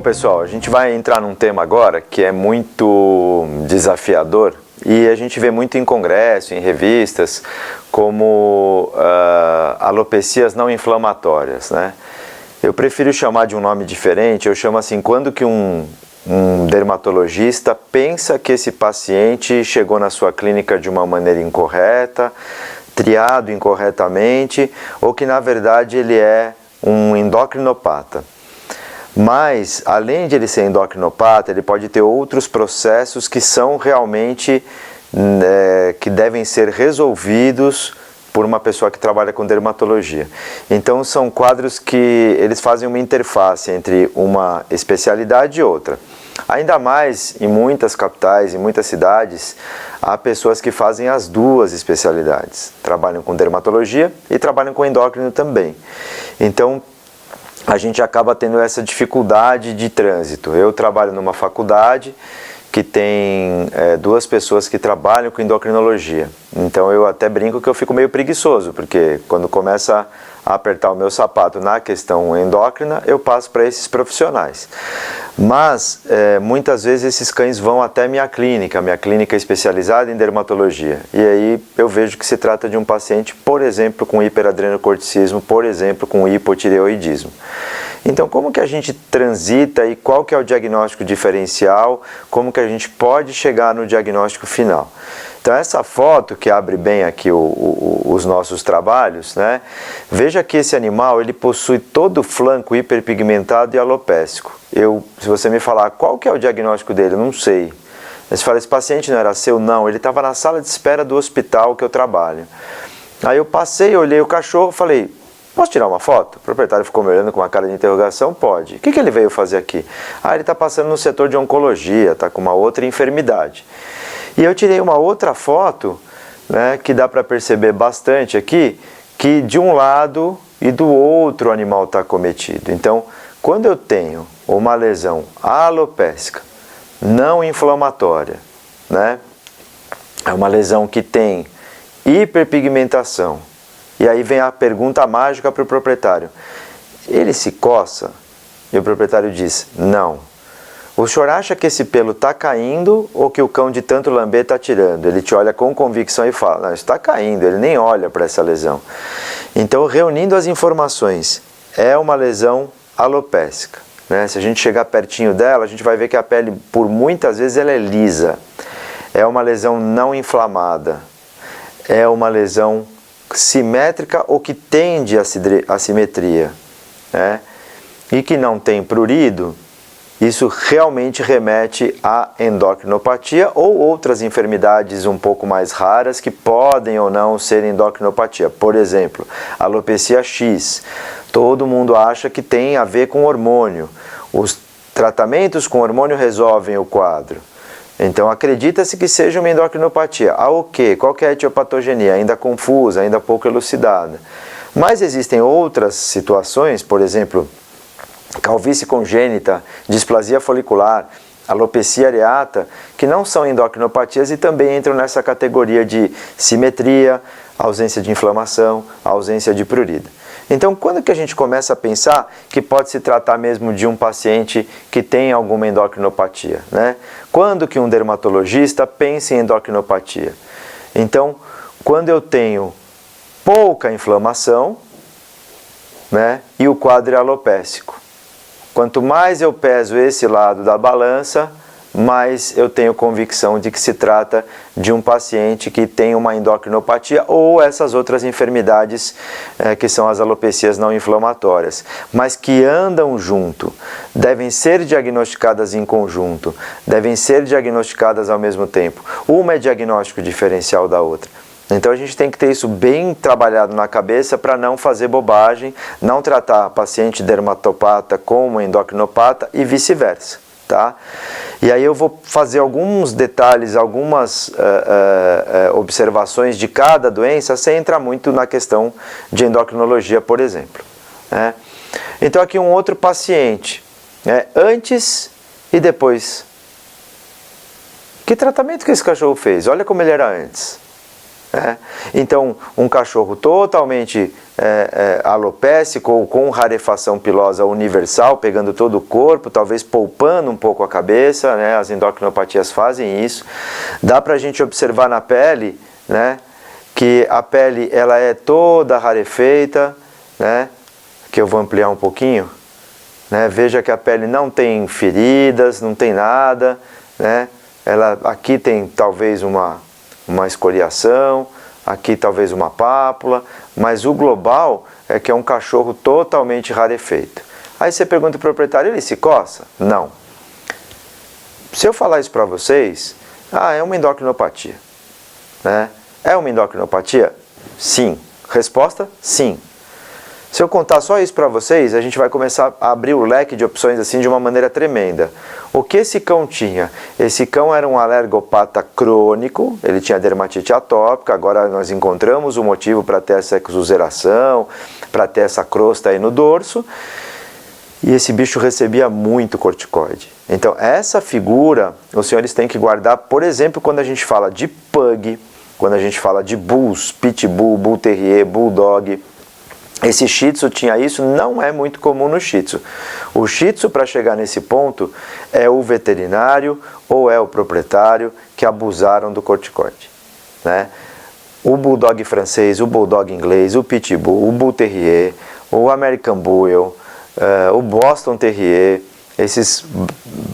pessoal, a gente vai entrar num tema agora que é muito desafiador e a gente vê muito em congresso, em revistas, como alopecias não inflamatórias, né? Eu prefiro chamar de um nome diferente, eu chamo assim, quando que um dermatologista pensa que esse paciente chegou na sua clínica de uma maneira incorreta, triado incorretamente, ou que na verdade ele é um endocrinopata. Mas, além de ele ser endocrinopata, ele pode ter outros processos que são realmente, que devem ser resolvidos por uma pessoa que trabalha com dermatologia. Então, são quadros que eles fazem uma interface entre uma especialidade e outra. Ainda mais em muitas capitais, em muitas cidades, há pessoas que fazem as duas especialidades. Trabalham com dermatologia e trabalham com endócrino também. Então, a gente acaba tendo essa dificuldade de trânsito. Eu trabalho numa faculdade que tem duas pessoas que trabalham com endocrinologia. Então eu até brinco que eu fico meio preguiçoso, porque quando começa a apertar o meu sapato na questão endócrina, eu passo para esses profissionais. Mas muitas vezes esses cães vão até minha clínica especializada em dermatologia. E aí eu vejo que se trata de um paciente, por exemplo, com hiperadrenocorticismo, por exemplo, com hipotireoidismo. Então, como que a gente transita e qual que é o diagnóstico diferencial, como que a gente pode chegar no diagnóstico final? Então, essa foto que abre bem aqui os nossos trabalhos, né? Veja que esse animal ele possui todo o flanco hiperpigmentado e alopécico. Se você me falar qual que é o diagnóstico dele, eu não sei. Você fala, esse paciente não era seu? Não, ele estava na sala de espera do hospital que eu trabalho. Aí eu passei, olhei o cachorro, falei, posso tirar uma foto? O proprietário ficou me olhando com uma cara de interrogação, pode. O que ele veio fazer aqui? Ah, ele está passando no setor de oncologia, está com uma outra enfermidade. E eu tirei uma outra foto, né, que dá para perceber bastante aqui, que de um lado e do outro o animal está acometido. Então, quando eu tenho uma lesão alopécica, não inflamatória, né, é uma lesão que tem hiperpigmentação, e aí vem a pergunta mágica para o proprietário, ele se coça? E o proprietário diz, não. O senhor acha que esse pelo está caindo ou que o cão de tanto lamber está tirando? Ele te olha com convicção e fala, não, isso está caindo, ele nem olha para essa lesão. Então, reunindo as informações, é uma lesão alopécica, né? Se a gente chegar pertinho dela, a gente vai ver que a pele, por muitas vezes, ela é lisa. É uma lesão não inflamada. É uma lesão simétrica ou que tende à simetria, né? E que não tem prurido. Isso realmente remete à endocrinopatia ou outras enfermidades um pouco mais raras que podem ou não ser endocrinopatia. Por exemplo, alopecia X. Todo mundo acha que tem a ver com hormônio. Os tratamentos com hormônio resolvem o quadro. Então acredita-se que seja uma endocrinopatia. O quê? Qual que é a etiopatogenia? Ainda confusa, ainda pouco elucidada. Mas existem outras situações, por exemplo, calvície congênita, displasia folicular, alopecia areata, que não são endocrinopatias e também entram nessa categoria de simetria, ausência de inflamação, ausência de prurido. Então, quando que a gente começa a pensar que pode se tratar mesmo de um paciente que tem alguma endocrinopatia, né? Quando que um dermatologista pensa em endocrinopatia? Então, quando eu tenho pouca inflamação, né, e o quadro é alopécico. Quanto mais eu peso esse lado da balança, mais eu tenho convicção de que se trata de um paciente que tem uma endocrinopatia ou essas outras enfermidades que são as alopecias não inflamatórias, mas que andam junto, devem ser diagnosticadas em conjunto, devem ser diagnosticadas ao mesmo tempo. Uma é diagnóstico diferencial da outra. Então a gente tem que ter isso bem trabalhado na cabeça para não fazer bobagem, não tratar paciente dermatopata como endocrinopata e vice-versa, tá? E aí eu vou fazer alguns detalhes, algumas observações de cada doença, sem entrar muito na questão de endocrinologia, por exemplo, né? Então aqui um outro paciente, né, antes e depois. Que tratamento que esse cachorro fez? Olha como ele era antes. né? Então, um cachorro totalmente alopécico ou com rarefação pilosa universal, pegando todo o corpo, talvez poupando um pouco a cabeça, né? As endocrinopatias fazem isso. Dá para a gente observar na pele, né? Que a pele ela é toda rarefeita, né? Que eu vou ampliar um pouquinho, né? Veja que a pele não tem feridas, não tem nada, né? Aqui tem talvez uma escoriação, aqui talvez uma pápula, mas o global é que é um cachorro totalmente rarefeito. Aí você pergunta ao proprietário, ele se coça? Não. Se eu falar isso para vocês, é uma endocrinopatia, né? É uma endocrinopatia? Sim. Resposta? Sim. Se eu contar só isso para vocês, a gente vai começar a abrir o leque de opções assim de uma maneira tremenda. O que esse cão tinha? Esse cão era um alergopata crônico, ele tinha dermatite atópica, agora nós encontramos o motivo para ter essa exuseração, para ter essa crosta aí no dorso, e esse bicho recebia muito corticoide. Então essa figura, os senhores têm que guardar, por exemplo, quando a gente fala de pug, quando a gente fala de bulls, pitbull, bull terrier, bulldog. Esse Shih Tzu tinha isso, não é muito comum no Shih Tzu. O Shih Tzu, para chegar nesse ponto, é o veterinário ou é o proprietário que abusaram do corticoide, né? O Bulldog francês, o Bulldog inglês, o Pitbull, o Bull Terrier, o American Bull, o Boston Terrier, esses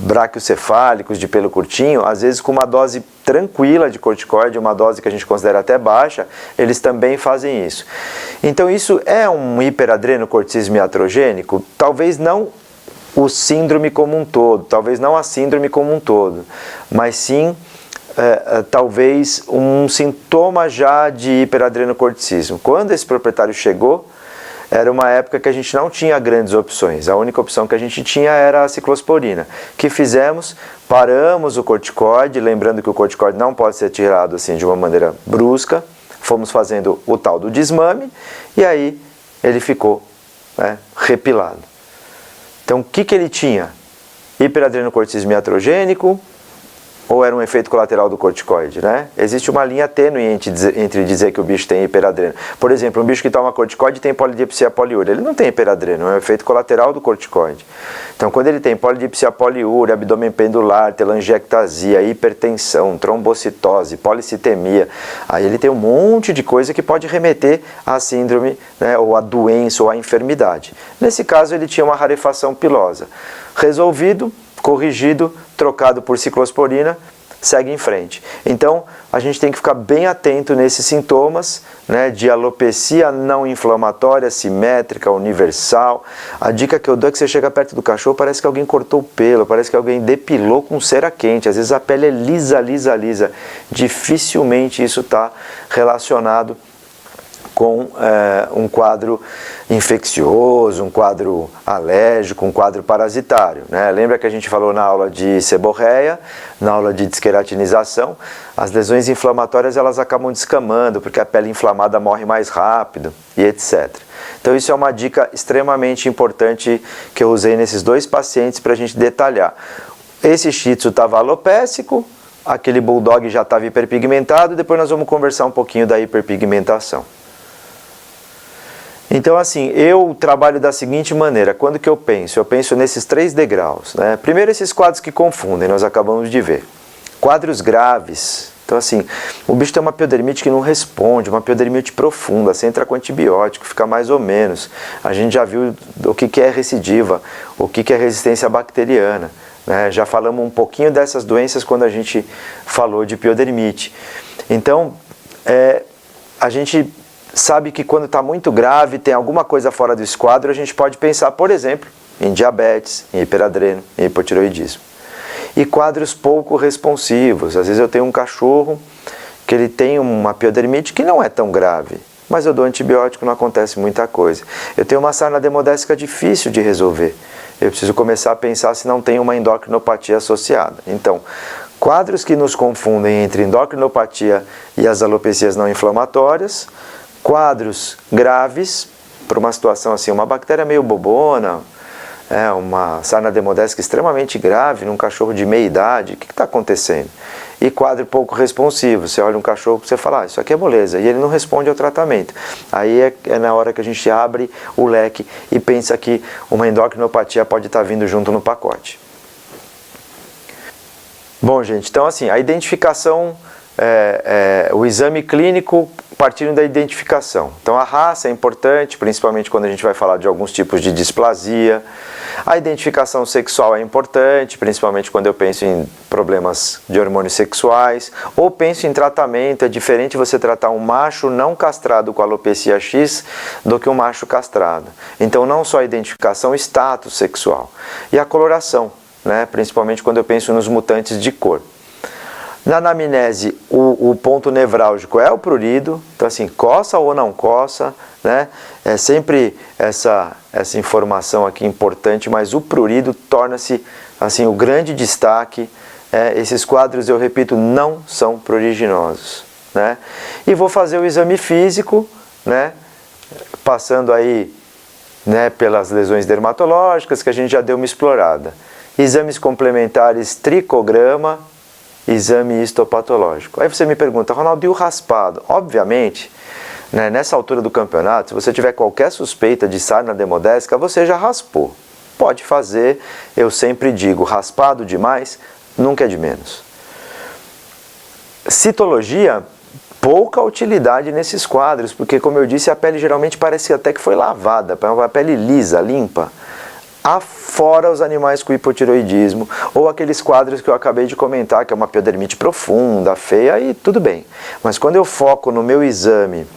braquiocefálicos de pelo curtinho, às vezes com uma dose tranquila de corticoide, uma dose que a gente considera até baixa, eles também fazem isso. Então isso é um hiperadrenocorticismo iatrogênico? Talvez não o síndrome como um todo, talvez não a síndrome como um todo, mas sim talvez um sintoma já de hiperadrenocorticismo. Quando esse proprietário chegou, era uma época que a gente não tinha grandes opções. A única opção que a gente tinha era a ciclosporina. O que fizemos? Paramos o corticoide, lembrando que o corticoide não pode ser tirado assim de uma maneira brusca. Fomos fazendo o tal do desmame e aí ele ficou, né, repilado. Então o que ele tinha? Hiperadrenocorticismo iatrogênico ou era um efeito colateral do corticoide, né? Existe uma linha tênue entre dizer que o bicho tem hiperadreno. Por exemplo, um bicho que toma corticoide tem polidipsia poliúria. Ele não tem hiperadreno, é um efeito colateral do corticoide. Então, quando ele tem polidipsia poliúria, abdômen pendular, telangiectasia, hipertensão, trombocitose, policitemia, aí ele tem um monte de coisa que pode remeter à síndrome, né, ou à doença ou à enfermidade. Nesse caso, ele tinha uma rarefação pilosa. Resolvido, corrigido, trocado por ciclosporina, segue em frente. Então, a gente tem que ficar bem atento nesses sintomas, né, de alopecia não inflamatória, simétrica, universal. A dica que eu dou é que você chega perto do cachorro, parece que alguém cortou o pelo, parece que alguém depilou com cera quente. Às vezes a pele é lisa, lisa, lisa. Dificilmente isso está relacionado com um quadro infeccioso, um quadro alérgico, um quadro parasitário, né? Lembra que a gente falou na aula de seborreia, na aula de desqueratinização, as lesões inflamatórias elas acabam descamando, porque a pele inflamada morre mais rápido e etc. Então isso é uma dica extremamente importante que eu usei nesses dois pacientes para a gente detalhar. Esse Shih Tzu estava alopécico, aquele Bulldog já estava hiperpigmentado, depois nós vamos conversar um pouquinho da hiperpigmentação. Então, assim, eu trabalho da seguinte maneira. Quando que eu penso? Eu penso nesses 3 degraus, né? Primeiro, esses quadros que confundem, nós acabamos de ver. Quadros graves. Então, assim, o bicho tem uma piodermite que não responde, uma piodermite profunda, você entra com antibiótico, fica mais ou menos. A gente já viu o que é recidiva, o que é resistência bacteriana, né? Já falamos um pouquinho dessas doenças quando a gente falou de piodermite. Então, a gente sabe que quando está muito grave, tem alguma coisa fora do esquadro, a gente pode pensar, por exemplo, em diabetes, em hiperadreno, em hipotiroidismo. E quadros pouco responsivos. Às vezes eu tenho um cachorro que ele tem uma piodermite que não é tão grave, mas eu dou antibiótico, não acontece muita coisa. Eu tenho uma sarna demodésica difícil de resolver. Eu preciso começar a pensar se não tem uma endocrinopatia associada. Então, quadros que nos confundem entre endocrinopatia e as alopecias não inflamatórias, quadros graves, para uma situação assim, uma bactéria meio bobona, uma sarna demodésica extremamente grave num cachorro de meia idade, o que está acontecendo? E quadro pouco responsivo, você olha um cachorro e você fala, isso aqui é moleza, e ele não responde ao tratamento. Aí é na hora que a gente abre o leque e pensa que uma endocrinopatia pode estar vindo junto no pacote. Bom, gente, então assim, a identificação, o exame clínico partindo da identificação. Então a raça é importante, principalmente quando a gente vai falar de alguns tipos de displasia. A identificação sexual é importante, principalmente quando eu penso em problemas de hormônios sexuais, ou penso em tratamento. É diferente você tratar um macho não castrado com alopecia X do que um macho castrado. Então não só a identificação, status sexual. E a coloração, né? Principalmente quando eu penso nos mutantes de cor. Na anamnese, o ponto nevrálgico é o prurido, então assim, coça ou não coça, né? É sempre essa informação aqui importante, mas o prurido torna-se assim, o grande destaque. Esses quadros, eu repito, não são pruriginosos, né? E vou fazer o exame físico, né? Passando aí, né, pelas lesões dermatológicas, que a gente já deu uma explorada. Exames complementares, tricograma, exame histopatológico. Aí você me pergunta, Ronaldo, e o raspado? Obviamente, né, nessa altura do campeonato, se você tiver qualquer suspeita de sarna demodésica, você já raspou. Pode fazer, eu sempre digo, raspado demais, nunca é de menos. Citologia, pouca utilidade nesses quadros, porque como eu disse, a pele geralmente parece até que foi lavada, uma pele lisa, limpa. Afora os animais com hipotireoidismo, ou aqueles quadros que eu acabei de comentar, que é uma piodermite profunda, feia, aí tudo bem. Mas quando eu foco no meu exame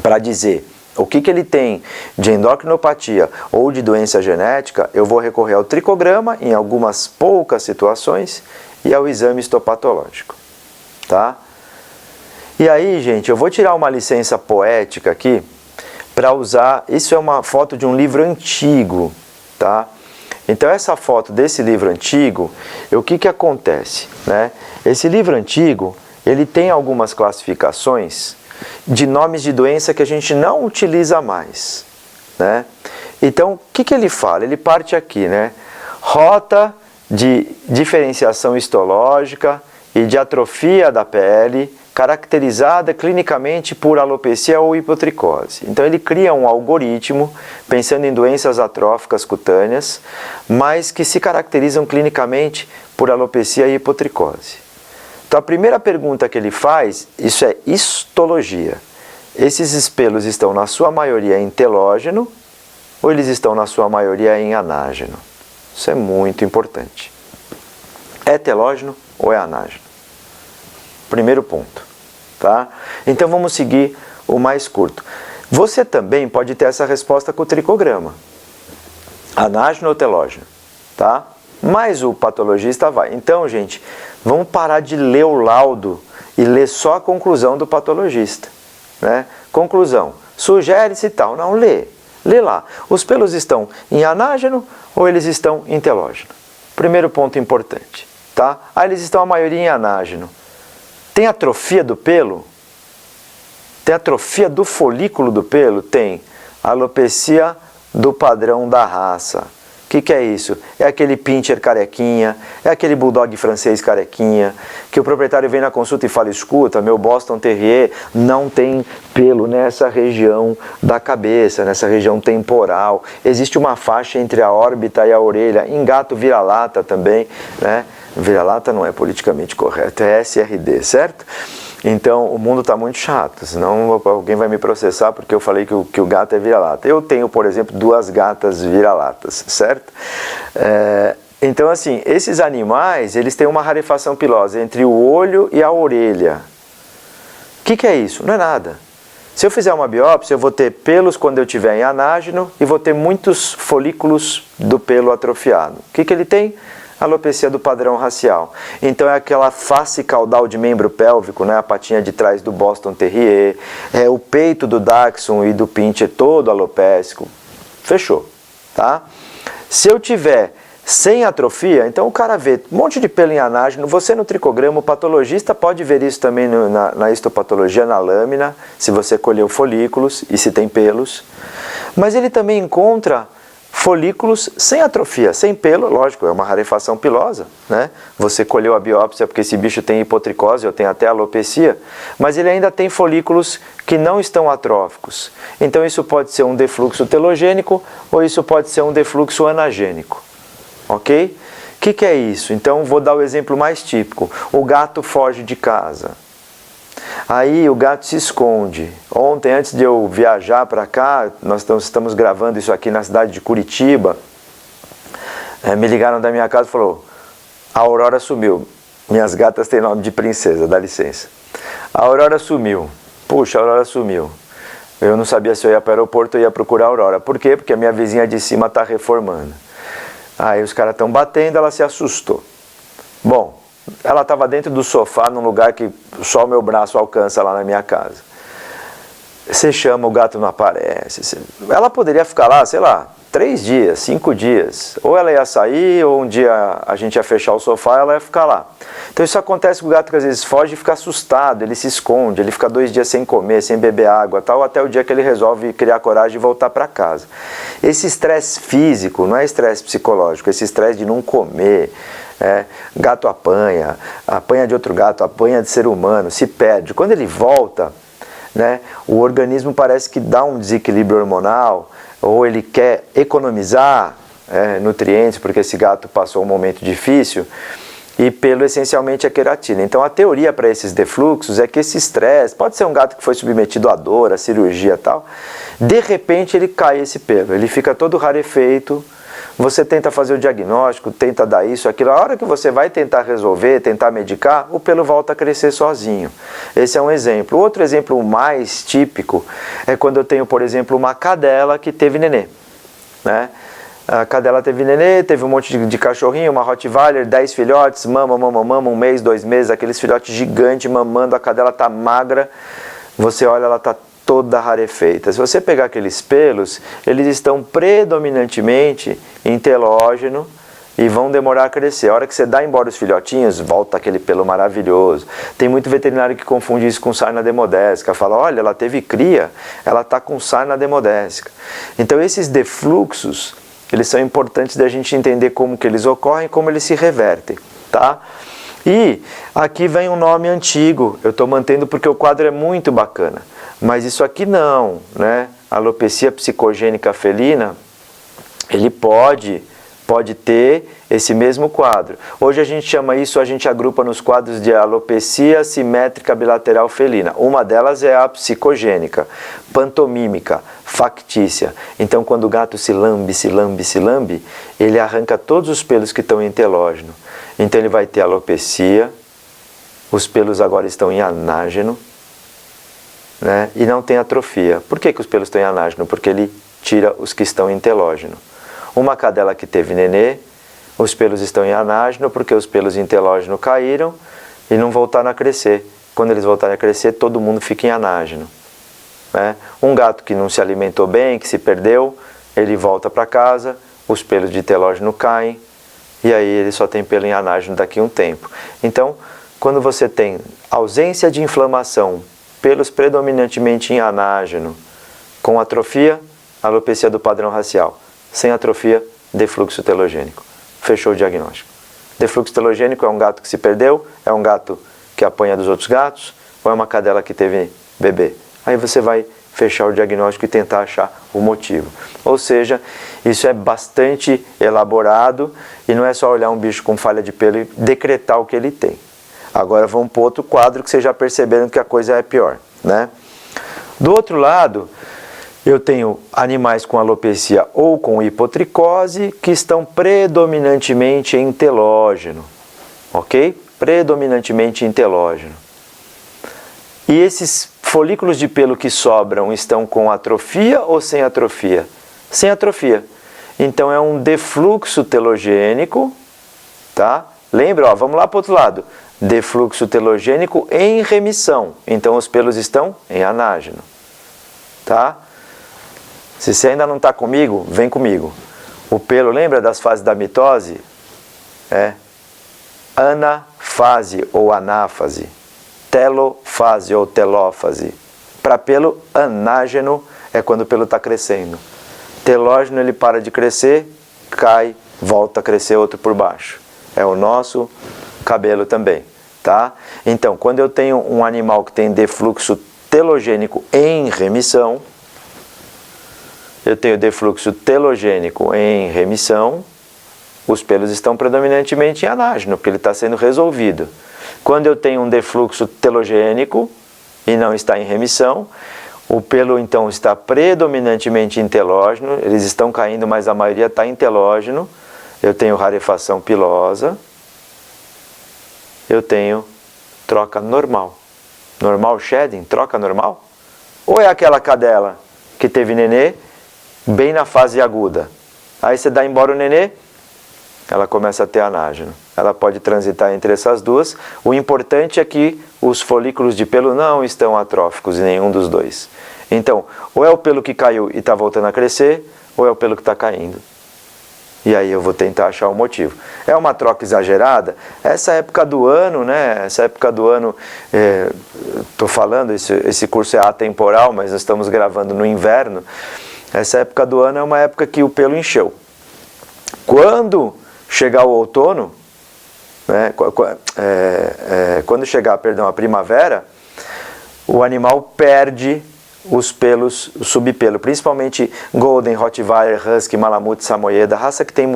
para dizer o que ele tem de endocrinopatia ou de doença genética, eu vou recorrer ao tricograma em algumas poucas situações e ao exame histopatológico, tá? E aí, gente, eu vou tirar uma licença poética aqui para usar, isso é uma foto de um livro antigo, tá? Então essa foto desse livro antigo, o que acontece, né? Esse livro antigo, ele tem algumas classificações de nomes de doença que a gente não utiliza mais, né? Então o que ele fala? Ele parte aqui, né? Rota de diferenciação histológica e de atrofia da pele, caracterizada clinicamente por alopecia ou hipotricose. Então ele cria um algoritmo pensando em doenças atróficas cutâneas, mas que se caracterizam clinicamente por alopecia e hipotricose. Então a primeira pergunta que ele faz, isso é histologia. Esses espelos estão na sua maioria em telógeno ou eles estão na sua maioria em anágeno? Isso é muito importante. É telógeno ou é anágeno? Primeiro ponto. Tá? Então vamos seguir o mais curto. Você também pode ter essa resposta com o tricograma. Anágeno ou telógeno, tá? Mas o patologista vai. Então, gente, vamos parar de ler o laudo e ler só a conclusão do patologista, né? Conclusão, sugere-se e tal. Não, lê lá. Os pelos estão em anágeno ou eles estão em telógeno? Primeiro ponto importante, tá? Eles estão a maioria em anágeno. Tem atrofia do pelo? Tem atrofia do folículo do pelo? Tem. Alopecia do padrão da raça. O que é isso? É aquele pincher carequinha, é aquele bulldog francês carequinha, que o proprietário vem na consulta e fala, escuta, meu Boston Terrier não tem pelo nessa região da cabeça, nessa região temporal. Existe uma faixa entre a órbita e a orelha, em gato vira-lata também, né? Vira-lata não é politicamente correto, é SRD, certo? Então o mundo está muito chato, senão alguém vai me processar porque eu falei que o gato é vira-lata. Eu tenho, por exemplo, 2 gatas vira-latas, certo? Então assim, esses animais, eles têm uma rarefação pilosa entre o olho e a orelha. O que é isso? Não é nada. Se eu fizer uma biópsia, eu vou ter pelos quando eu estiver em anágeno e vou ter muitos folículos do pelo atrofiado. O que ele tem? Alopecia do padrão racial. Então é aquela face caudal de membro pélvico, né? A patinha de trás do Boston Terrier, o peito do Dachshund e do Pinscher todo alopécico. Fechou, tá? Se eu tiver sem atrofia, então o cara vê um monte de pelo em anágeno, você no tricograma, o patologista pode ver isso também na histopatologia, na lâmina, se você colheu folículos e se tem pelos, mas ele também encontra folículos sem atrofia, sem pelo, lógico, é uma rarefação pilosa, né? Você colheu a biópsia porque esse bicho tem hipotricose ou tem até alopecia, mas ele ainda tem folículos que não estão atróficos. Então isso pode ser um defluxo telogênico ou isso pode ser um defluxo anagênico, ok? O que é isso? Então vou dar o exemplo mais típico. O gato foge de casa. Aí o gato se esconde. Ontem, antes de eu viajar para cá, nós estamos gravando isso aqui na cidade de Curitiba, me ligaram da minha casa e falou: a Aurora sumiu. Minhas gatas têm nome de princesa, dá licença. A Aurora sumiu. Puxa, a Aurora sumiu. Eu não sabia se eu ia para o aeroporto ou ia procurar a Aurora. Por quê? Porque a minha vizinha de cima está reformando. Aí os caras estão batendo, ela se assustou. Bom, ela estava dentro do sofá, num lugar que só o meu braço alcança lá na minha casa. Você chama, o gato não aparece. Ela poderia ficar lá, sei lá, 3 dias, 5 dias. Ou ela ia sair, ou um dia a gente ia fechar o sofá e ela ia ficar lá. Então isso acontece com o gato que às vezes foge e fica assustado, ele se esconde, ele fica 2 dias sem comer, sem beber água, tal, até o dia que ele resolve criar coragem e voltar para casa. Esse estresse físico não é estresse psicológico, esse estresse de não comer, gato apanha de outro gato, apanha de ser humano, se perde. Quando ele volta, né, o organismo parece que dá um desequilíbrio hormonal, ou ele quer economizar nutrientes, porque esse gato passou um momento difícil, e pelo essencialmente é queratina. Então a teoria para esses defluxos é que esse estresse, pode ser um gato que foi submetido à dor, à cirurgia e tal, de repente ele cai esse pelo, ele fica todo rarefeito, você tenta fazer o diagnóstico, tenta dar isso, aquilo, a hora que você vai tentar resolver, tentar medicar, o pelo volta a crescer sozinho. Esse é um exemplo. Outro exemplo mais típico é quando eu tenho, por exemplo, uma cadela que teve nenê, né? A cadela teve nenê, teve um monte de cachorrinho, uma Rottweiler, 10 filhotes, mama, 1 mês, 2 meses, aqueles filhotes gigantes mamando, a cadela está magra, você olha, ela está toda rarefeita. Se você pegar aqueles pelos, eles estão predominantemente em telógeno e vão demorar a crescer. A hora que você dá embora os filhotinhos, volta aquele pelo maravilhoso. Tem muito veterinário que confunde isso com sarna demodésica. Fala, olha, ela teve cria, ela está com sarna demodésica. Então esses defluxos, eles são importantes da gente entender como que eles ocorrem e como eles se revertem, tá? E aqui vem um nome antigo, eu estou mantendo porque o quadro é muito bacana, mas isso aqui não, né? Alopecia psicogênica felina, ele pode ter esse mesmo quadro. Hoje a gente chama isso, a gente agrupa nos quadros de alopecia simétrica bilateral felina. Uma delas é a psicogênica, pantomímica, factícia. Então quando o gato se lambe, ele arranca todos os pelos que estão em telógeno. Então ele vai ter alopecia, os pelos agora estão em anágeno, né? E não tem atrofia. Por que os pelos estão em anágeno? Porque ele tira os que estão em telógeno. Uma cadela que teve nenê, os pelos estão em anágeno porque os pelos em telógeno caíram e não voltaram a crescer. Quando eles voltarem a crescer, todo mundo fica em anágeno, né? Um gato que não se alimentou bem, que se perdeu, ele volta para casa, os pelos de telógeno caem e aí ele só tem pelo em anágeno daqui a um tempo. Então, quando você tem ausência de inflamação, pelos predominantemente em anágeno, com atrofia, alopecia do padrão racial. Sem atrofia, defluxo telogênico. Fechou o diagnóstico. Defluxo telogênico é um gato que se perdeu, é um gato que apanha dos outros gatos, ou é uma cadela que teve bebê. Aí você vai fechar o diagnóstico e tentar achar o motivo. Ou seja, isso é bastante elaborado e não é só olhar um bicho com falha de pelo e decretar o que ele tem. Agora vamos para outro quadro que vocês já perceberam que a coisa é pior, né? Do outro lado, eu tenho animais com alopecia ou com hipotricose que estão predominantemente em telógeno, ok? Predominantemente em telógeno. E esses folículos de pelo que sobram estão com atrofia ou sem atrofia? Sem atrofia. Então é um defluxo telogênico, tá? Lembra, ó, vamos lá para o outro lado. Defluxo telogênico em remissão. Então os pelos estão em anágeno, tá? Se você ainda não está comigo, vem comigo. O pelo, lembra das fases da mitose? Anafase ou anáfase. Telofase ou telófase. Para pelo, anágeno é quando o pelo está crescendo. telógeno ele para de crescer, cai, volta a crescer outro por baixo. É o nosso cabelo também, tá? Então, quando eu tenho um animal que tem defluxo telogênico em remissão, eu tenho defluxo telogênico em remissão, os pelos estão predominantemente em anágeno, porque ele está sendo resolvido. Quando eu tenho um defluxo telogênico e não está em remissão, o pelo então está predominantemente em telógeno, eles estão caindo, mas a maioria está em telógeno. Eu tenho rarefação pilosa, eu tenho troca normal. Normal shedding, troca normal? Ou é aquela cadela que teve nenê bem na fase aguda? Aí você dá embora o nenê, ela começa a ter anágeno. Ela pode transitar entre essas duas. O importante é que os folículos de pelo não estão atróficos em nenhum dos dois. Então, ou é o pelo que caiu e está voltando a crescer, ou é o pelo que está caindo. E aí eu vou tentar achar o motivo. É uma troca exagerada? Essa época do ano, né? Essa época do ano, estou falando, esse curso é atemporal, mas nós estamos gravando no inverno. Essa época do ano é uma época que o pelo encheu. Quando chegar o outono, né? Quando chegar, perdão, a primavera, o animal perde os pelos, o subpelo, principalmente Golden, Rottweiler, Husky, Malamute, Samoyeda, raça que tem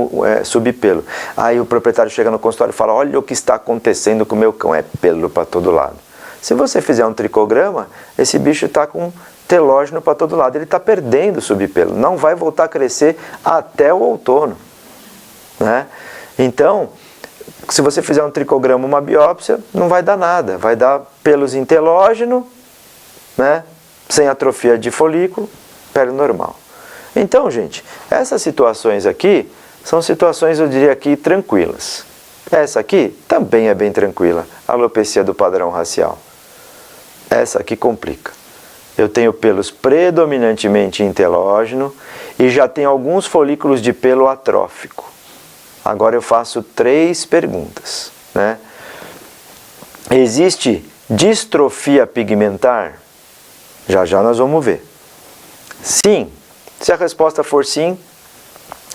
subpelo. Aí o proprietário chega no consultório e fala: olha o que está acontecendo com o meu cão, é pelo para todo lado. Se você fizer um tricograma, esse bicho está com telógeno para todo lado, ele está perdendo o subpelo, não vai voltar a crescer até o outono, né? Então, se você fizer um tricograma, uma biópsia, não vai dar nada, vai dar pelos em telógeno, né? Sem atrofia de folículo, pele normal. Então, gente, essas situações aqui são situações, eu diria aqui, tranquilas. Essa aqui também é bem tranquila, alopecia do padrão racial. Essa aqui complica. Eu tenho pelos predominantemente em telógeno e já tenho alguns folículos de pelo atrófico. Agora eu faço 3 perguntas, né? Existe distrofia pigmentar? Já já nós vamos ver. Sim. Se a resposta for sim,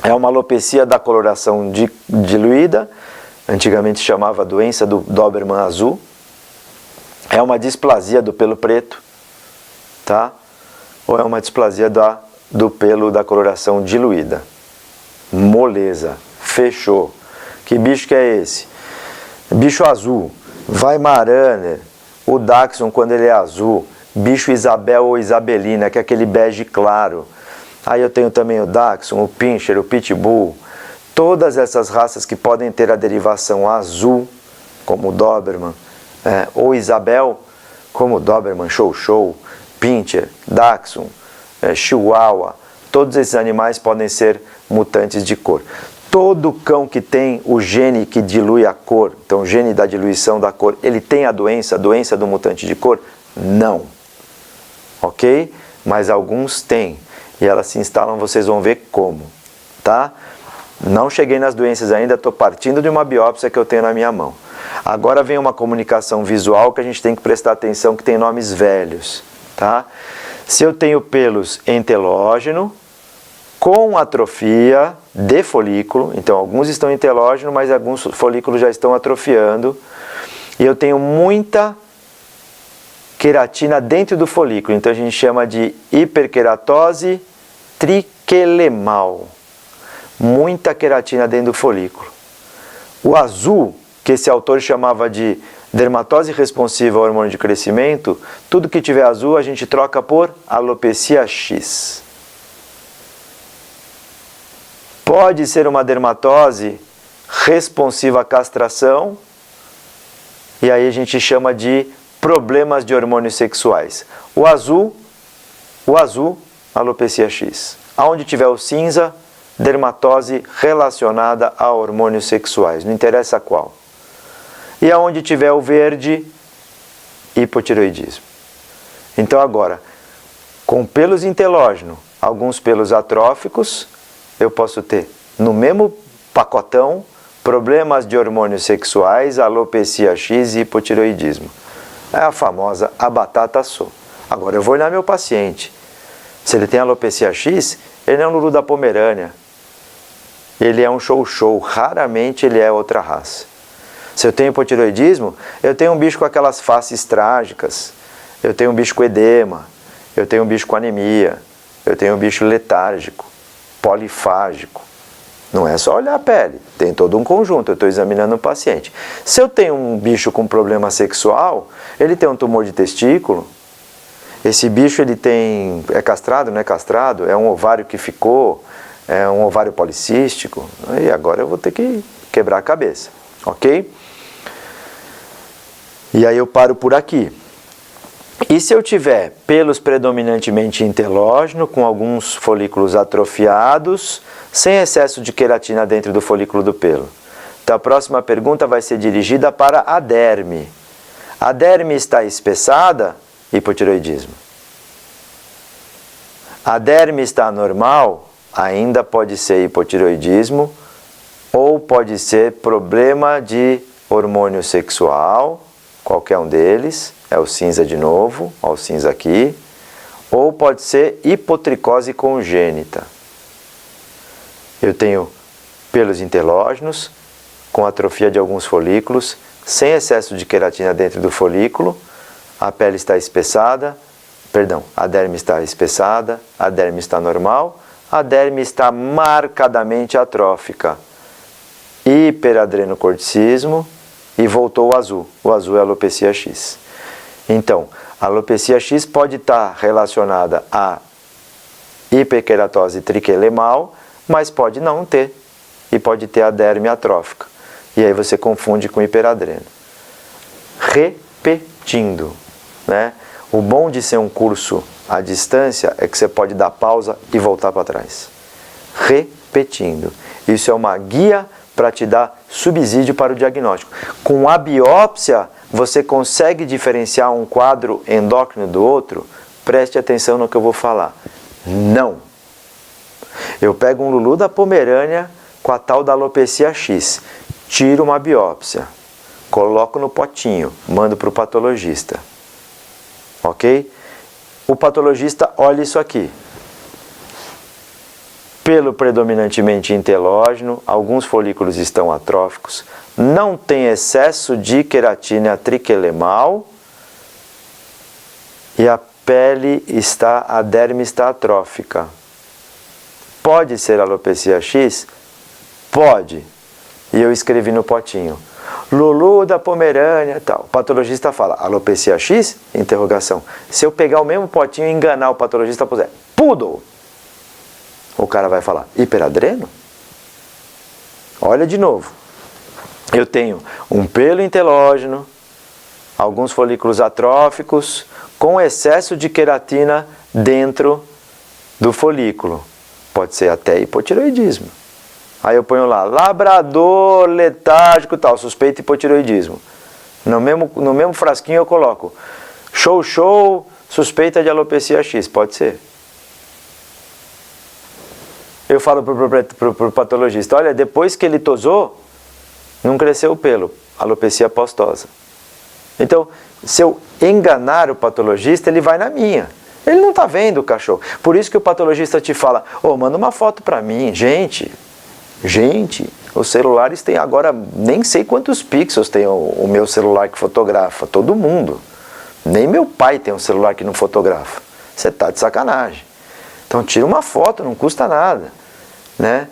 é uma alopecia da coloração diluída, antigamente chamava doença do Doberman azul. É uma displasia do pelo preto, tá? Ou é uma displasia do pelo da coloração diluída. Moleza. Fechou. Que bicho que é esse? Bicho azul. Weimaraner, o Dachshund quando ele é azul. Bicho Isabel ou Isabelina, que é aquele bege claro. Aí eu tenho também o Dachshund, o Pinscher, o Pitbull. Todas essas raças que podem ter a derivação azul, como o Doberman, ou Isabel, como o Doberman, Chow, Pinscher, Dachshund, Chihuahua. Todos esses animais podem ser mutantes de cor. Todo cão que tem o gene que dilui a cor, então o gene da diluição da cor, ele tem a doença do mutante de cor? Não. Ok? Mas alguns têm. E elas se instalam, vocês vão ver como. Tá? Não cheguei nas doenças ainda, estou partindo de uma biópsia que eu tenho na minha mão. Agora vem uma comunicação visual que a gente tem que prestar atenção, que tem nomes velhos. Tá? Se eu tenho pelos em telógeno, com atrofia de folículo, então alguns estão em telógeno, mas alguns folículos já estão atrofiando, e eu tenho muita queratina dentro do folículo, então a gente chama de hiperqueratose triquelemal. Muita queratina dentro do folículo. O azul, que esse autor chamava de dermatose responsiva ao hormônio de crescimento, tudo que tiver azul a gente troca por alopecia X. Pode ser uma dermatose responsiva à castração, e aí a gente chama de problemas de hormônios sexuais. O azul, alopecia X. Aonde tiver o cinza, dermatose relacionada a hormônios sexuais, não interessa qual. E aonde tiver o verde, hipotireoidismo. Então agora, com pelos em telógeno, alguns pelos atróficos, eu posso ter no mesmo pacotão problemas de hormônios sexuais, alopecia X e hipotireoidismo. É a famosa a batata assou. Agora eu vou olhar meu paciente. Se ele tem alopecia X, ele não é um Lulu da Pomerânia. Ele é um show-show, raramente ele é outra raça. Se eu tenho hipotireoidismo, eu tenho um bicho com aquelas faces trágicas, eu tenho um bicho com edema, eu tenho um bicho com anemia, eu tenho um bicho letárgico, polifágico. Não é só olhar a pele, tem todo um conjunto, eu estou examinando um paciente. Se eu tenho um bicho com problema sexual, ele tem um tumor de testículo, esse bicho ele tem, é castrado, não é castrado, é um ovário que ficou, é um ovário policístico, e agora eu vou ter que quebrar a cabeça, ok? E aí eu paro por aqui. E se eu tiver pelos predominantemente em telógeno, com alguns folículos atrofiados, sem excesso de queratina dentro do folículo do pelo? Então a próxima pergunta vai ser dirigida para a derme. A derme está espessada? Hipotireoidismo. A derme está anormal? Ainda pode ser hipotireoidismo, ou pode ser problema de hormônio sexual, qualquer um deles, é o cinza de novo, ó, o cinza aqui, ou pode ser hipotricose congênita. Eu tenho pelos interlógenos, com atrofia de alguns folículos, sem excesso de queratina dentro do folículo, a pele está espessada, a derme está espessada, a derme está normal, a derme está marcadamente atrófica. Hiperadrenocorticismo e voltou o azul. O azul é a alopecia X. Então, a alopecia X pode estar relacionada a hiperkeratose triquelemal, mas pode não ter. E pode ter a derme atrófica. E aí você confunde com hiperadreno. Repetindo, né? O bom de ser um curso à distância é que você pode dar pausa e voltar para trás. Repetindo. Isso é uma guia para te dar subsídio para o diagnóstico. Com a biópsia, você consegue diferenciar um quadro endócrino do outro? Preste atenção no que eu vou falar. Não. Eu pego um Lulu da Pomerânia com a tal da alopecia X, tiro uma biópsia, coloco no potinho, mando para o patologista. Ok? O patologista olha isso aqui. Pelo predominantemente intelógeno, alguns folículos estão atróficos, não tem excesso de queratina triquelemal e a pele está, a derme está atrófica. Pode ser alopecia X? Pode. E eu escrevi no potinho. Lulu da Pomerânia, tal. O patologista fala, alopecia X? Interrogação. Se eu pegar o mesmo potinho e enganar o patologista, puser poodle, o cara vai falar, hiperadreno? Olha de novo. Eu tenho um pelo intelógeno, alguns folículos atróficos, com excesso de queratina dentro do folículo. Pode ser até hipotireoidismo. Aí eu ponho lá, labrador, letárgico e tal, suspeito hipotireoidismo. No mesmo frasquinho eu coloco, show, suspeita de alopecia X, pode ser. Eu falo para o patologista, olha, depois que ele tosou, não cresceu o pelo, alopecia pastosa. Então, se eu enganar o patologista, ele vai na minha. Ele não está vendo o cachorro. Por isso que o patologista te fala, manda uma foto para mim. Gente, os celulares têm agora, nem sei quantos pixels tem o meu celular que fotografa. Todo mundo. Nem meu pai tem um celular que não fotografa. Você está de sacanagem. Então tira uma foto, não custa nada, né?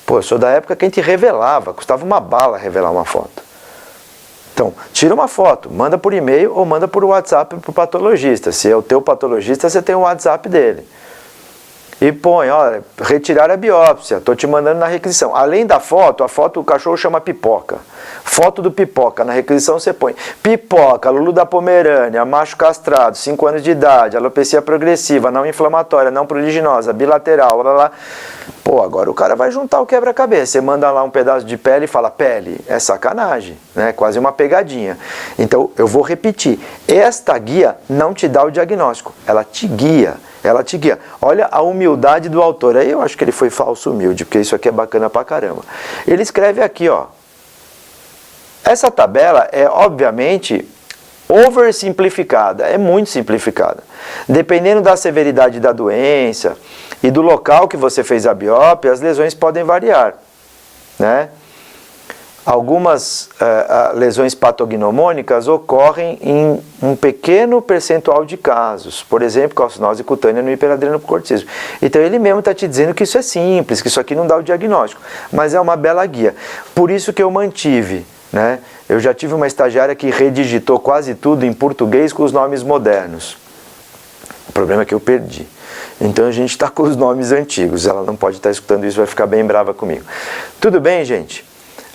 Pô, eu sou da época que a gente revelava, custava uma bala revelar uma foto. Então, tira uma foto, manda por e-mail ou manda por WhatsApp para o patologista. Se é o teu patologista, você tem o WhatsApp dele. E põe, olha, retirar a biópsia, estou te mandando na requisição. Além da foto, a foto o cachorro chama pipoca. Foto do pipoca, na requisição você põe pipoca, Lulu da Pomerânia, macho castrado, 5 anos de idade, alopecia progressiva, não inflamatória, não proliginosa, bilateral, blá, blá. Pô, agora o cara vai juntar o quebra-cabeça. Você manda lá um pedaço de pele e fala, pele, é sacanagem, né? Quase uma pegadinha. Então, eu vou repetir. Esta guia não te dá o diagnóstico, ela te guia. Ela te guia. Olha a humildade do autor. Aí eu acho que ele foi falso humilde, porque isso aqui é bacana pra caramba. Ele escreve aqui, ó. Essa tabela é, obviamente, oversimplificada, é muito simplificada. Dependendo da severidade da doença e do local que você fez a biópsia, as lesões podem variar, né? Algumas lesões patognomônicas ocorrem em um pequeno percentual de casos, por exemplo, calcinose cutânea no hiperadrenocorticismo. Então ele mesmo está te dizendo que isso é simples, que isso aqui não dá o diagnóstico, mas é uma bela guia. Por isso que eu mantive, né? Eu já tive uma estagiária que redigitou quase tudo em português com os nomes modernos. O problema é que eu perdi. Então a gente está com os nomes antigos, ela não pode estar escutando isso, vai ficar bem brava comigo. Tudo bem, gente?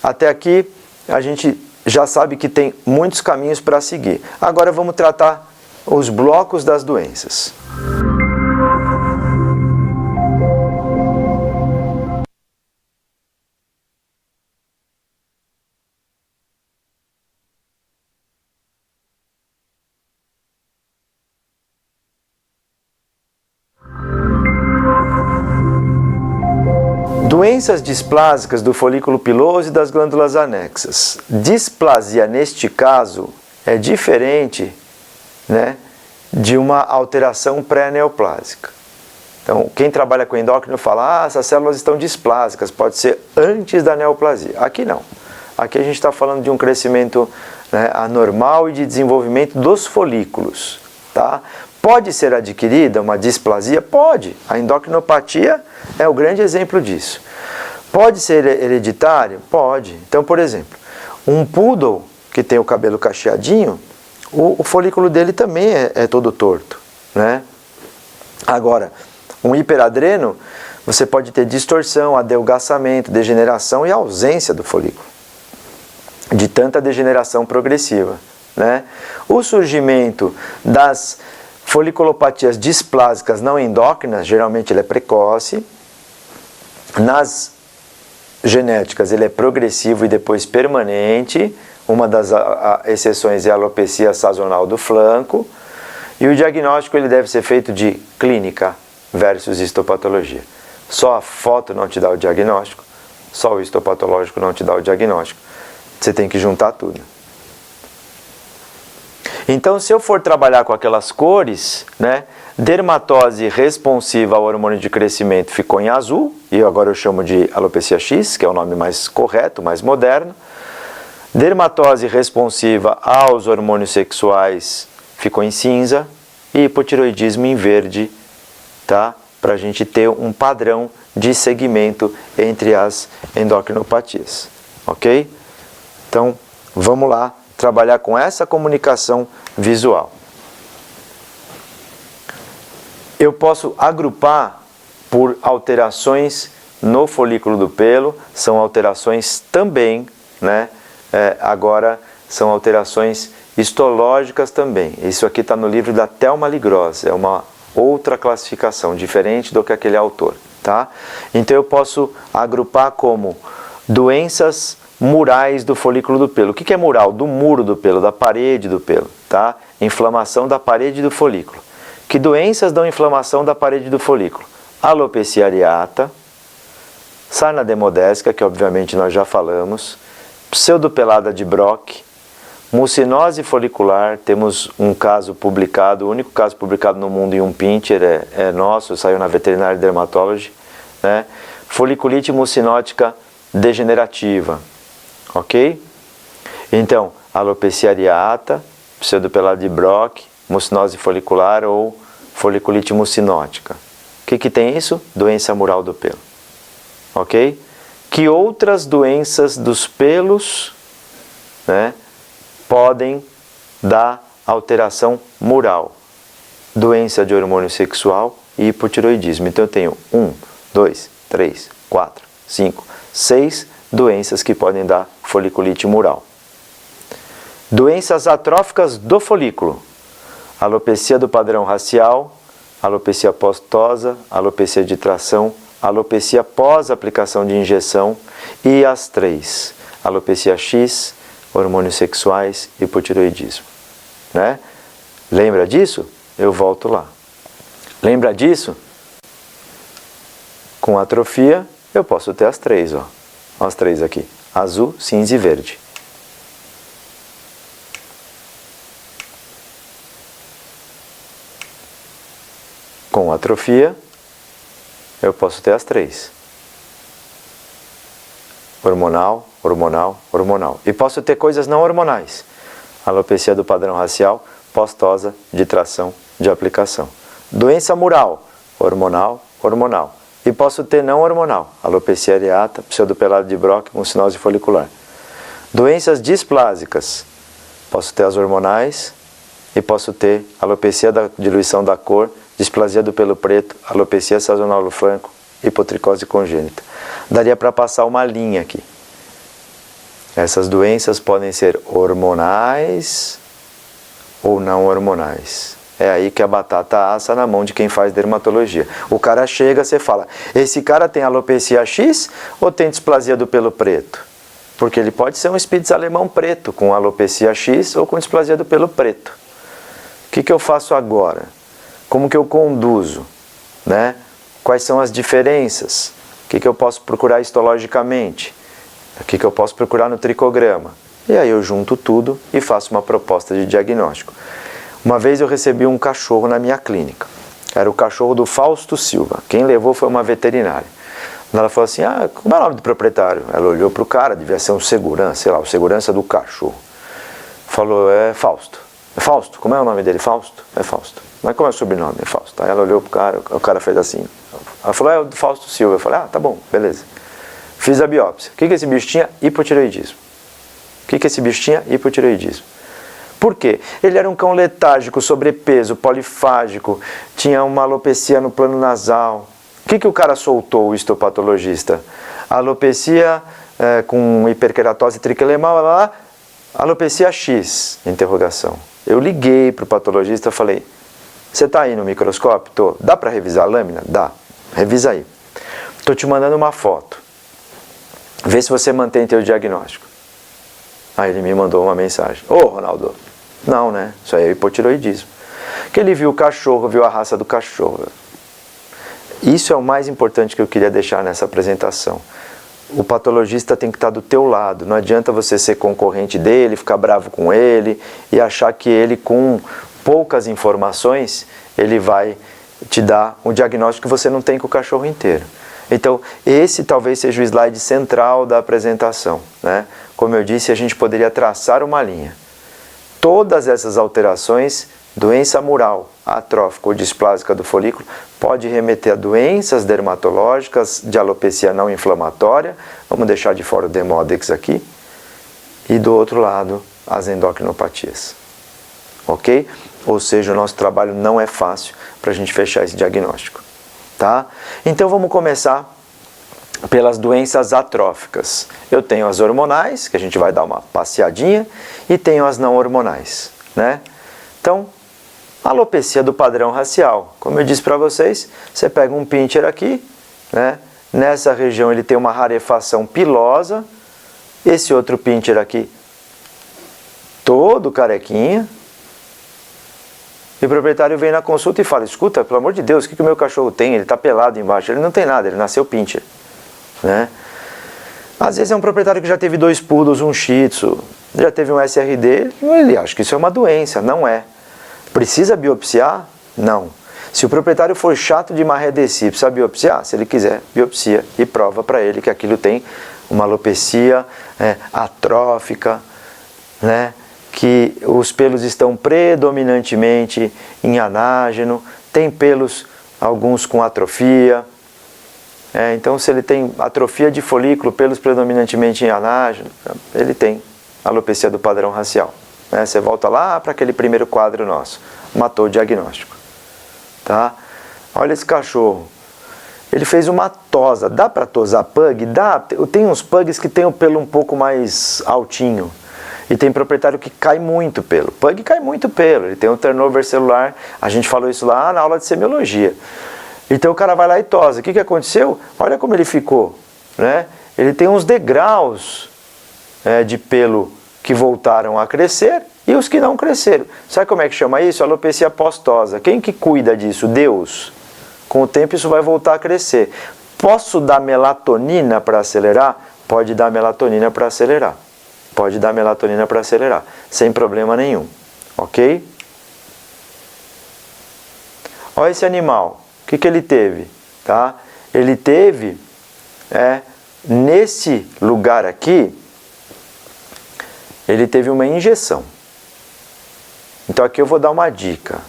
Até aqui a gente já sabe que tem muitos caminhos para seguir. Agora vamos tratar os blocos das doenças. Doenças displásicas do folículo piloso e das glândulas anexas. Displasia, neste caso, é diferente, né, de uma alteração pré-neoplásica. Então, quem trabalha com endócrino fala, essas células estão displásicas, pode ser antes da neoplasia. Aqui não. Aqui a gente está falando de um crescimento, né, anormal e de desenvolvimento dos folículos. Tá? Pode ser adquirida uma displasia? Pode. A endocrinopatia é o grande exemplo disso. Pode ser hereditário? Pode. Então, por exemplo, um poodle que tem o cabelo cacheadinho, o folículo dele também é todo torto, né? Agora, um hiperadreno, você pode ter distorção, adelgaçamento, degeneração e ausência do folículo, de tanta degeneração progressiva, né? O surgimento das foliculopatias displásicas não endócrinas, geralmente ele é precoce. Nas genéticas ele é progressivo e depois permanente. Uma das exceções é a alopecia sazonal do flanco. E o diagnóstico ele deve ser feito de clínica versus histopatologia. Só a foto não te dá o diagnóstico, só o histopatológico não te dá o diagnóstico. Você tem que juntar tudo. Então, se eu for trabalhar com aquelas cores, né, dermatose responsiva ao hormônio de crescimento ficou em azul, e agora eu chamo de alopecia X, que é o nome mais correto, mais moderno. Dermatose responsiva aos hormônios sexuais ficou em cinza, e hipotiroidismo em verde, tá? Para a gente ter um padrão de segmento entre as endocrinopatias, ok? Então, vamos lá trabalhar com essa comunicação visual. Eu posso agrupar por alterações no folículo do pelo, são alterações também, né? Agora são alterações histológicas também. Isso aqui está no livro da Thelma Ligross, é uma outra classificação, diferente do que aquele autor, tá? Então eu posso agrupar como doenças murais do folículo do pelo. O que é mural? Do muro do pelo, da parede do pelo, tá? Inflamação da parede do folículo. Que doenças dão inflamação da parede do folículo? Alopecia areata, sarna demodésica, que obviamente nós já falamos, pseudopelada de Brock, mucinose folicular, temos um caso publicado, o único caso publicado no mundo em um pincher é nosso, saiu na Veterinary Dermatology, né? Foliculite mucinótica degenerativa, ok? Então, alopecia areata, pseudopelada de Brock, mucinose folicular ou foliculite mucinótica. O que tem isso? Doença mural do pelo, ok? Que outras doenças dos pelos, né, podem dar alteração mural? Doença de hormônio sexual e hipotiroidismo. Então eu tenho 1, 2, 3, 4, 5, 6 doenças que podem dar foliculite mural. Doenças atróficas do folículo. Alopecia do padrão racial, alopecia pós-tosa, alopecia de tração, alopecia pós-aplicação de injeção e as 3, alopecia X, hormônios sexuais e hipotiroidismo, né? Lembra disso? Eu volto lá. Lembra disso? Com atrofia, eu posso ter as 3, ó. As 3 aqui, azul, cinza e verde. atrofia, eu posso ter as três. Hormonal, hormonal, hormonal. E posso ter coisas não hormonais. Alopecia do padrão racial, postosa, de tração, de aplicação. Doença mural, hormonal, hormonal. E posso ter não hormonal, alopecia areata, pseudopelade de Broca, mucinose folicular. Doenças displásicas, posso ter as hormonais e posso ter alopecia da diluição da cor, displasia do pelo preto, alopecia sazonal do flanco, hipotricose congênita. Daria para passar uma linha aqui. Essas doenças podem ser hormonais ou não hormonais. É aí que a batata assa na mão de quem faz dermatologia. O cara chega, você fala, esse cara tem alopecia X ou tem displasia do pelo preto? Porque ele pode ser um Spitz alemão preto, com alopecia X ou com displasia do pelo preto. O que eu faço agora? Como que eu conduzo? Né? Quais são as diferenças? O que eu posso procurar histologicamente? O que eu posso procurar no tricograma? E aí eu junto tudo e faço uma proposta de diagnóstico. Uma vez eu recebi um cachorro na minha clínica. Era o cachorro do Fausto Silva. Quem levou foi uma veterinária. Ela falou assim, como é o nome do proprietário? Ela olhou para o cara, devia ser um segurança, sei lá, o segurança do cachorro. Falou, é Fausto. É Fausto? Como é o nome dele? Fausto? É Fausto. Mas como é o sobrenome? É Fausto. Aí ela olhou para o cara fez assim. Ela falou, é o do Fausto Silva. Eu falei, tá bom, beleza. Fiz a biópsia. O que esse bicho tinha? Hipotireoidismo. O que esse bicho tinha? Hipotireoidismo. Por quê? Ele era um cão letárgico, sobrepeso, polifágico, tinha uma alopecia no plano nasal. O que o cara soltou, o histopatologista? Alopecia com hiperkeratose triquelemal, alopecia X, interrogação. Eu liguei para o patologista e falei, você está aí no microscópio? Tô. Dá para revisar a lâmina? Dá. Revisa aí. Estou te mandando uma foto. Vê se você mantém teu diagnóstico. Aí ele me mandou uma mensagem. Ô, Ronaldo, não, né? Isso aí é hipotireoidismo. Que ele viu o cachorro, viu a raça do cachorro. Isso é o mais importante que eu queria deixar nessa apresentação. O patologista tem que estar do teu lado. Não adianta você ser concorrente dele, ficar bravo com ele e achar que ele, com poucas informações, ele vai te dar um diagnóstico que você não tem com o cachorro inteiro. Então, esse talvez seja o slide central da apresentação, né? Como eu disse, a gente poderia traçar uma linha. Todas essas alterações, doença mural, atrófica ou displásica do folículo, pode remeter a doenças dermatológicas de alopecia não inflamatória, vamos deixar de fora o Demodex aqui, e do outro lado, as endocrinopatias. Ok? Ou seja, o nosso trabalho não é fácil para a gente fechar esse diagnóstico. Tá? Então vamos começar pelas doenças atróficas. Eu tenho as hormonais, que a gente vai dar uma passeadinha, e tenho as não hormonais, né? Então, alopecia do padrão racial. Como eu disse para vocês, você pega um pincher aqui, né? Nessa região ele tem uma rarefação pilosa, esse outro pincher aqui, todo carequinha. E o proprietário vem na consulta e fala, escuta, pelo amor de Deus, o que o meu cachorro tem? Ele está pelado embaixo. Ele não tem nada, ele nasceu pincher. Né? Às vezes é um proprietário que já teve 2 poodles, um shih tzu, já teve um SRD, ele acha que isso é uma doença. Não é. Precisa biopsiar? Não. Se o proprietário for chato de maré deci, precisa biopsiar? Se ele quiser, biopsia e prova para ele que aquilo tem uma alopecia atrófica, né? Que os pelos estão predominantemente em anágeno, tem pelos, alguns com atrofia. Então, se ele tem atrofia de folículo, pelos predominantemente em anágeno, ele tem alopecia do padrão racial. Você volta lá para aquele primeiro quadro nosso, matou o diagnóstico. Tá? Olha esse cachorro, ele fez uma tosa. Dá para tosar pug? Dá. Tem uns pugs que tem o pelo um pouco mais altinho. E tem proprietário que cai muito pelo. Pug cai muito pelo, ele tem um turnover celular, a gente falou isso lá na aula de semiologia. Então o cara vai lá e tosa. O que aconteceu? Olha como ele ficou, né? Ele tem uns degraus de pelo que voltaram a crescer e os que não cresceram. Sabe como é que chama isso? Alopecia postosa. Quem que cuida disso? Deus. Com o tempo isso vai voltar a crescer. Posso dar melatonina para acelerar? Pode dar melatonina para acelerar. Pode dar melatonina para acelerar, sem problema nenhum, ok? Olha esse animal, O que ele teve? Tá? Ele teve, nesse lugar aqui, ele teve uma injeção. Então aqui eu vou dar uma dica,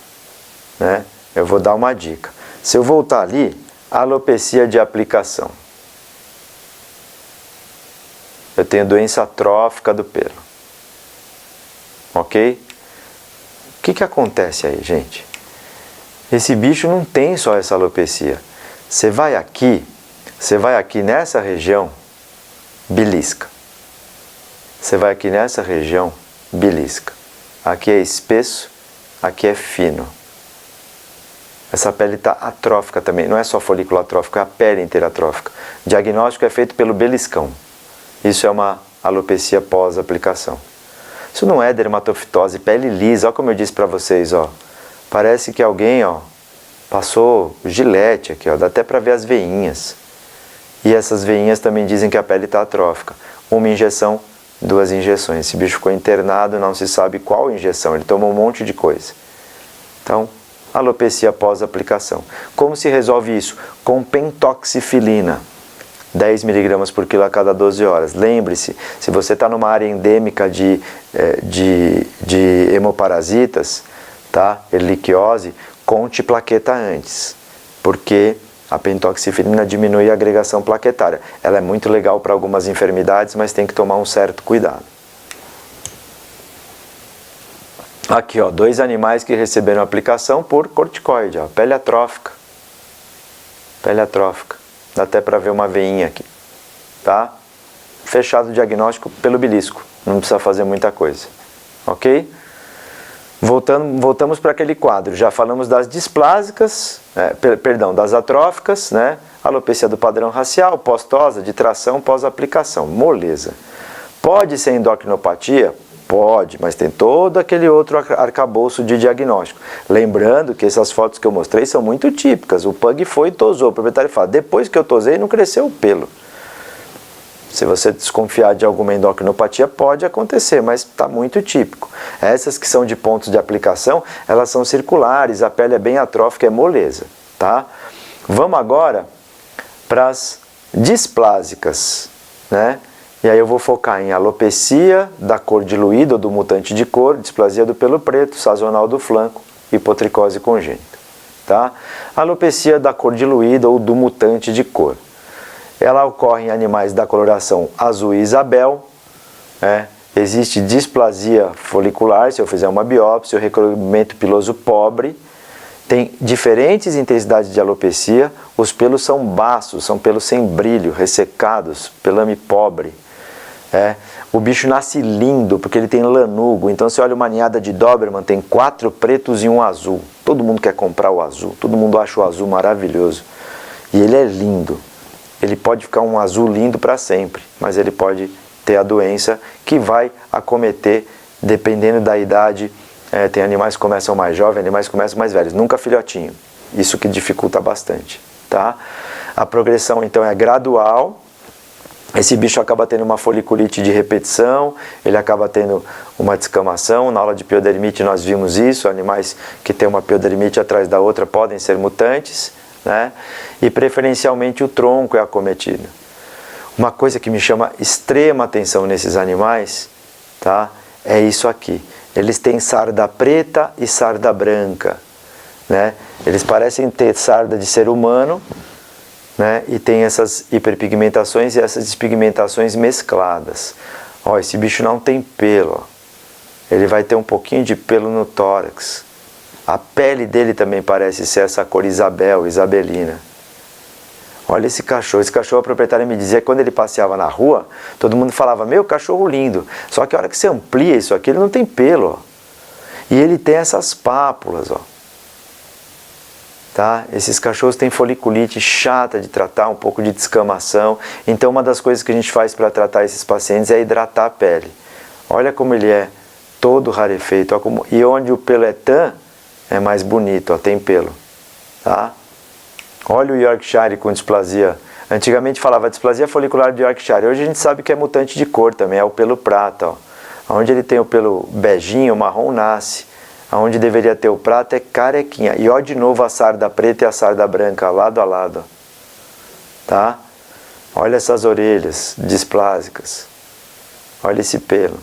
né? Eu vou dar uma dica. Se eu voltar ali, alopecia de aplicação. Eu tenho doença atrófica do pelo. Ok? O que acontece aí, gente? Esse bicho não tem só essa alopecia. Você vai aqui nessa região, belisca. Você vai aqui nessa região, belisca. Aqui é espesso, aqui é fino. Essa pele está atrófica também, não é só folículo atrófico, é a pele inteira atrófica. O diagnóstico é feito pelo beliscão. Isso é uma alopecia pós-aplicação. Isso não é dermatofitose, pele lisa. Olha como eu disse para vocês, ó. Parece que alguém, ó, passou gilete aqui, ó, dá até para ver as veinhas. E essas veinhas também dizem que a pele está atrófica. Uma injeção, 2 injeções. Esse bicho ficou internado, não se sabe qual injeção, ele tomou um monte de coisa. Então, alopecia pós-aplicação. Como se resolve isso? Com pentoxifilina. 10 mg por quilo a cada 12 horas. Lembre-se, se você está numa área endêmica de hemoparasitas, tá? Erliquiose, conte plaqueta antes, porque a pentoxifilina diminui a agregação plaquetária. Ela é muito legal para algumas enfermidades, mas tem que tomar um certo cuidado. Aqui, ó, 2 animais que receberam aplicação por corticoide, ó, pele atrófica. Pele atrófica. Dá até para ver uma veinha aqui, tá? Fechado o diagnóstico pelo belisco, não precisa fazer muita coisa, ok? Voltamos para aquele quadro, já falamos das displásicas, das atróficas, né? Alopecia do padrão racial, pós-tosa, de tração, pós-aplicação, moleza. Pode ser endocrinopatia? Pode, mas tem todo aquele outro arcabouço de diagnóstico. Lembrando que essas fotos que eu mostrei são muito típicas. O pug foi e tosou. O proprietário fala, depois que eu tosei não cresceu o pelo. Se você desconfiar de alguma endocrinopatia, pode acontecer, mas está muito típico. Essas que são de pontos de aplicação, elas são circulares, a pele é bem atrófica, é moleza, tá? Vamos agora para as displásicas, né? E aí eu vou focar em alopecia da cor diluída ou do mutante de cor, displasia do pelo preto, sazonal do flanco, hipotricose congênita. Tá? Alopecia da cor diluída ou do mutante de cor. Ela ocorre em animais da coloração azul e Isabel. Existe displasia folicular, se eu fizer uma biópsia, o recolhimento piloso pobre. Tem diferentes intensidades de alopecia, os pelos são baços, são pelos sem brilho, ressecados, pelame pobre. O bicho nasce lindo, porque ele tem lanugo. Então você olha uma ninhada de Doberman, tem 4 pretos e 1 azul. Todo mundo quer comprar o azul, todo mundo acha o azul maravilhoso. E ele é lindo. Ele pode ficar um azul lindo para sempre, mas ele pode ter a doença que vai acometer, dependendo da idade. Tem animais que começam mais jovens, animais que começam mais velhos, nunca filhotinho. Isso que dificulta bastante, tá? A progressão então é gradual. Esse bicho acaba tendo uma foliculite de repetição, ele acaba tendo uma descamação. Na aula de piodermite nós vimos isso, animais que têm uma piodermite atrás da outra podem ser mutantes, né? E preferencialmente o tronco é acometido. Uma coisa que me chama extrema atenção nesses animais, tá? É isso aqui. Eles têm sarda preta e sarda branca, né? Eles parecem ter sarda de ser humano, né? E tem essas hiperpigmentações e essas despigmentações mescladas. Ó, esse bicho não tem pelo, ó. Ele vai ter um pouquinho de pelo no tórax. A pele dele também parece ser essa cor isabelina. Olha esse cachorro, a proprietária me dizia que quando ele passeava na rua, todo mundo falava, meu, cachorro lindo. Só que a hora que você amplia isso aqui, ele não tem pelo, ó. E ele tem essas pápulas, ó. Tá? Esses cachorros têm foliculite chata de tratar, um pouco de descamação. Então uma das coisas que a gente faz para tratar esses pacientes é hidratar a pele. Olha como ele é todo rarefeito. Ó, como... E onde o pelo é tan, é mais bonito, ó, tem pelo. Tá? Olha o Yorkshire com displasia. Antigamente falava displasia folicular de Yorkshire. Hoje a gente sabe que é mutante de cor também, é o pelo prata. Ó. Onde ele tem o pelo beijinho, marrom, nasce. Aonde deveria ter o prata é carequinha. E ó de novo a sarda preta e a sarda branca, lado a lado. Tá? Olha essas orelhas displásicas. Olha esse pelo.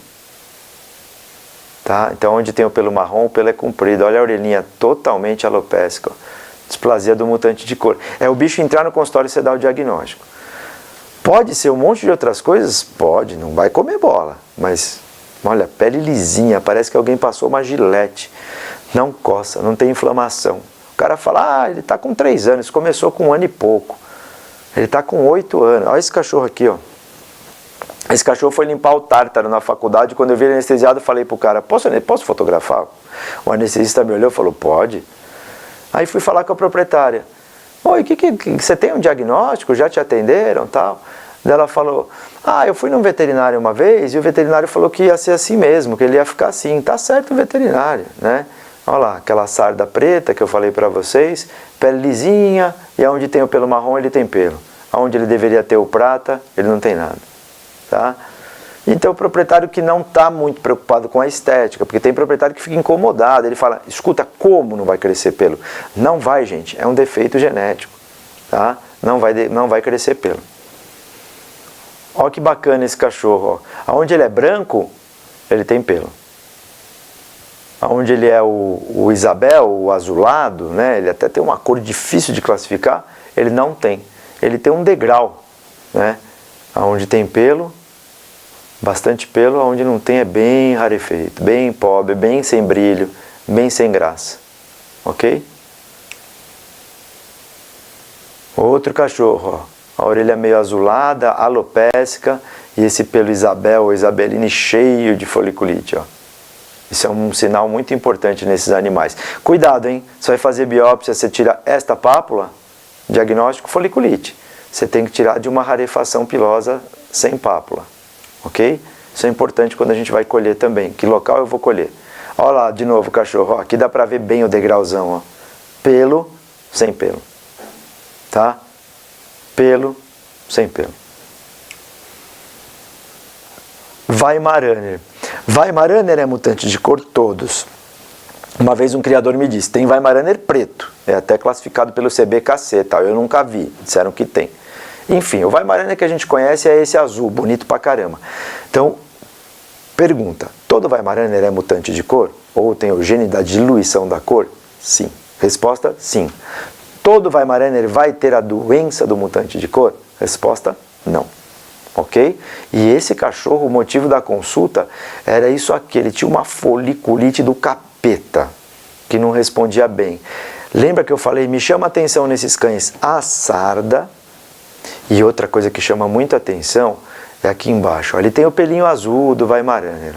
Tá? Então onde tem o pelo marrom, o pelo é comprido. Olha a orelhinha totalmente alopécica. Displasia do mutante de cor. É o bicho entrar no consultório e você dá o diagnóstico. Pode ser um monte de outras coisas? Pode, não vai comer bola. Mas, olha, pele lisinha, parece que alguém passou uma gilete. Não coça, não tem inflamação. O cara fala, ele está com 3 anos, começou com 1 ano e pouco. Ele está com 8 anos. Olha esse cachorro aqui, ó. Esse cachorro foi limpar o tártaro na faculdade. Quando eu vi ele anestesiado, eu falei pro cara, posso fotografar? O anestesista me olhou e falou, pode. Aí fui falar com a proprietária. Oi, você tem um diagnóstico? Já te atenderam? Tal? Daí ela falou, eu fui num veterinário uma vez e o veterinário falou que ia ser assim mesmo, que ele ia ficar assim. Tá certo o veterinário, né? Olha lá, aquela sarda preta que eu falei pra vocês, pele lisinha, e onde tem o pelo marrom ele tem pelo. Onde ele deveria ter o prata, ele não tem nada. Tá? Então o proprietário que não está muito preocupado com a estética, porque tem proprietário que fica incomodado, ele fala, escuta, como não vai crescer pelo? Não vai, gente, é um defeito genético, tá? Não vai crescer pelo. Olha que bacana esse cachorro, ó. Onde ele é branco, ele tem pelo. Onde ele é o Isabel, o azulado, né? Ele até tem uma cor difícil de classificar, ele não tem. Ele tem um degrau, né? Onde tem pelo, bastante pelo, onde não tem é bem rarefeito, bem pobre, bem sem brilho, bem sem graça. Ok? Outro cachorro, ó. A orelha meio azulada, alopécica, e esse pelo Isabel ou Isabeline cheio de foliculite, ó. Isso é um sinal muito importante nesses animais. Cuidado, hein? Você vai fazer biópsia, você tira esta pápula, diagnóstico foliculite. Você tem que tirar de uma rarefação pilosa sem pápula. Ok? Isso é importante quando a gente vai colher também. Que local eu vou colher? Olha lá, de novo o cachorro. Ó, aqui dá pra ver bem o degrauzão. Ó. Pelo, sem pelo. Tá? Pelo, sem pelo. Weimaraner. Weimaraner é mutante de cor todos. Uma vez um criador me disse, tem Weimaraner preto. É até classificado pelo CBKC. Tal. Eu nunca vi. Disseram que tem. Enfim, o Weimaraner que a gente conhece é esse azul, bonito pra caramba. Então, pergunta, todo Weimaraner é mutante de cor? Ou tem o gene da diluição da cor? Sim. Resposta, sim. Todo Weimaraner vai ter a doença do mutante de cor? Resposta, não. Ok? E esse cachorro, o motivo da consulta era isso aqui, ele tinha uma foliculite do capeta, que não respondia bem. Lembra que eu falei, me chama a atenção nesses cães a sarda. E outra coisa que chama muita atenção é aqui embaixo. Ó, ele tem o pelinho azul do Weimaraner.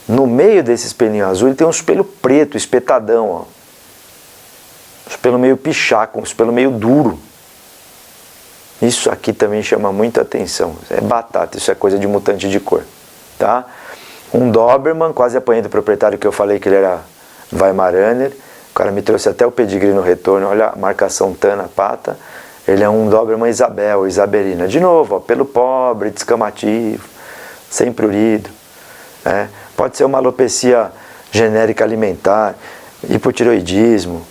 No meio desses pelinhos azul ele tem uns pelos preto, espetadão. Ó. Uns pelos meio pichaco, uns pelos meio duro. Isso aqui também chama muita atenção. É batata, isso é coisa de mutante de cor. Tá? Um Doberman, quase apanhei do proprietário que eu falei que ele era Weimaraner. O cara me trouxe até o pedigree no retorno. Olha a marcação tan na pata. Ele é um Doberman Isabel, Isabelina. De novo, ó, pelo pobre, descamativo, sem prurido. Né? Pode ser uma alopecia genérica alimentar, hipotireoidismo,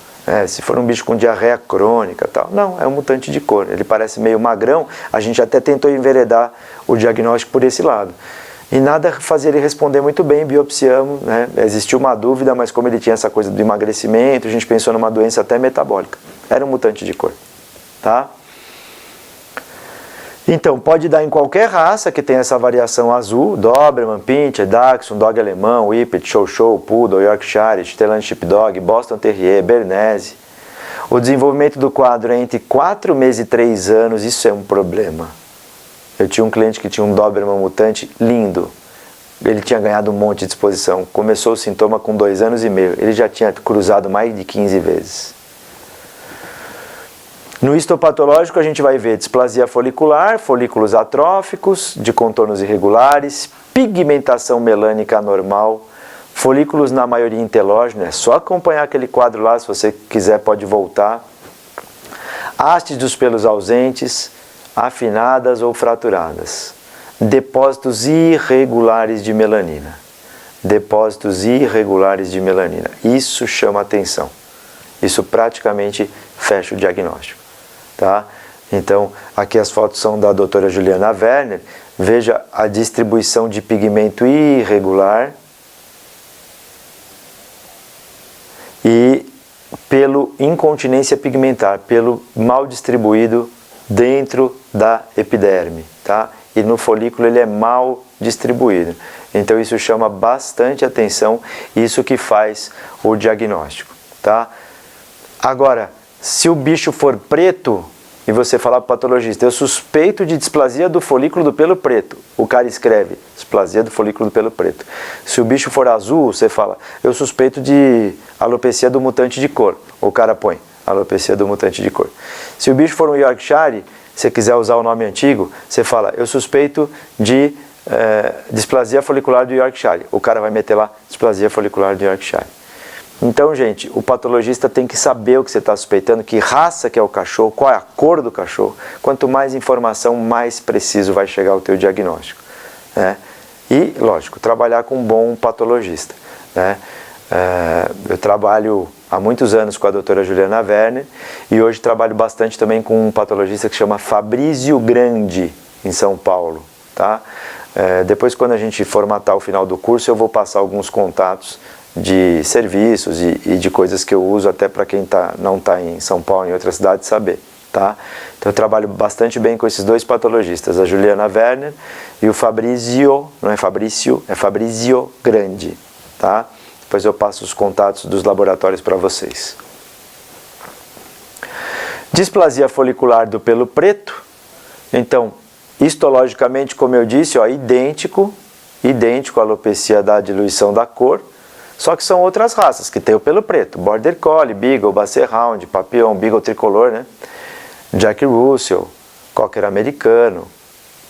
se for um bicho com diarreia crônica tal. Não, é um mutante de cor. Ele parece meio magrão, a gente até tentou enveredar o diagnóstico por esse lado. E nada fazia ele responder muito bem, biopsiamos, né? Existiu uma dúvida, mas como ele tinha essa coisa do emagrecimento, a gente pensou numa doença até metabólica. Era um mutante de cor. Tá? Então, pode dar em qualquer raça que tenha essa variação azul, Doberman, Pinscher, Dachshund, Dog alemão, Whippet, Chow Chow, Poodle, Yorkshire, Shetland Sheepdog, Boston Terrier, Bernese. O desenvolvimento do quadro é entre 4 meses e 3 anos, isso é um problema. Eu tinha um cliente que tinha um Doberman mutante lindo. Ele tinha ganhado um monte de exposição. Começou o sintoma com 2 anos e meio. Ele já tinha cruzado mais de 15 vezes. No histopatológico a gente vai ver displasia folicular, folículos atróficos, de contornos irregulares, pigmentação melânica anormal, folículos na maioria intelógeno, é só acompanhar aquele quadro lá, se você quiser pode voltar. Hastes dos pelos ausentes, afinadas ou fraturadas, depósitos irregulares de melanina. depósitos irregulares de melanina. Isso chama atenção. Isso praticamente fecha o diagnóstico, tá? Então, aqui as fotos são da doutora Juliana Werner. Veja a distribuição de pigmento irregular e pelo incontinência pigmentar, pelo mal distribuído dentro da epiderme, tá? E no folículo ele é mal distribuído. Então isso chama bastante atenção, isso que faz o diagnóstico, tá? Agora, se o bicho for preto e você falar para o patologista, eu suspeito de displasia do folículo do pelo preto, o cara escreve displasia do folículo do pelo preto. Se o bicho for azul, você fala, eu suspeito de alopecia do mutante de cor, o cara põe alopecia do mutante de cor. Se o bicho for um Yorkshire, se você quiser usar o nome antigo, você fala, eu suspeito de displasia folicular do Yorkshire, o cara vai meter lá displasia folicular do Yorkshire. Então, gente, o patologista tem que saber o que você está suspeitando, que raça que é o cachorro, qual é a cor do cachorro. Quanto mais informação, mais preciso vai chegar o teu diagnóstico, né? E, lógico, trabalhar com um bom patologista, né? Eu trabalho há muitos anos com a doutora Juliana Werner e hoje trabalho bastante também com um patologista que chama Fabrício Grande, em São Paulo, tá? Depois, quando a gente formatar o final do curso, eu vou passar alguns contatos de serviços e de coisas que eu uso até para quem não está em São Paulo, em outra cidade, saber, tá? Então eu trabalho bastante bem com esses dois patologistas, a Juliana Werner e o Fabrício, não é Fabrício, é Fabrício Grande, tá? Depois eu passo os contatos dos laboratórios para vocês. Displasia folicular do pelo preto, então, histologicamente, como eu disse, ó, idêntico à alopecia da diluição da cor, só que são outras raças que tem o pelo preto, Border Collie, Beagle, Basset Hound, Papillon, Beagle tricolor, né? Jack Russell, Cocker americano,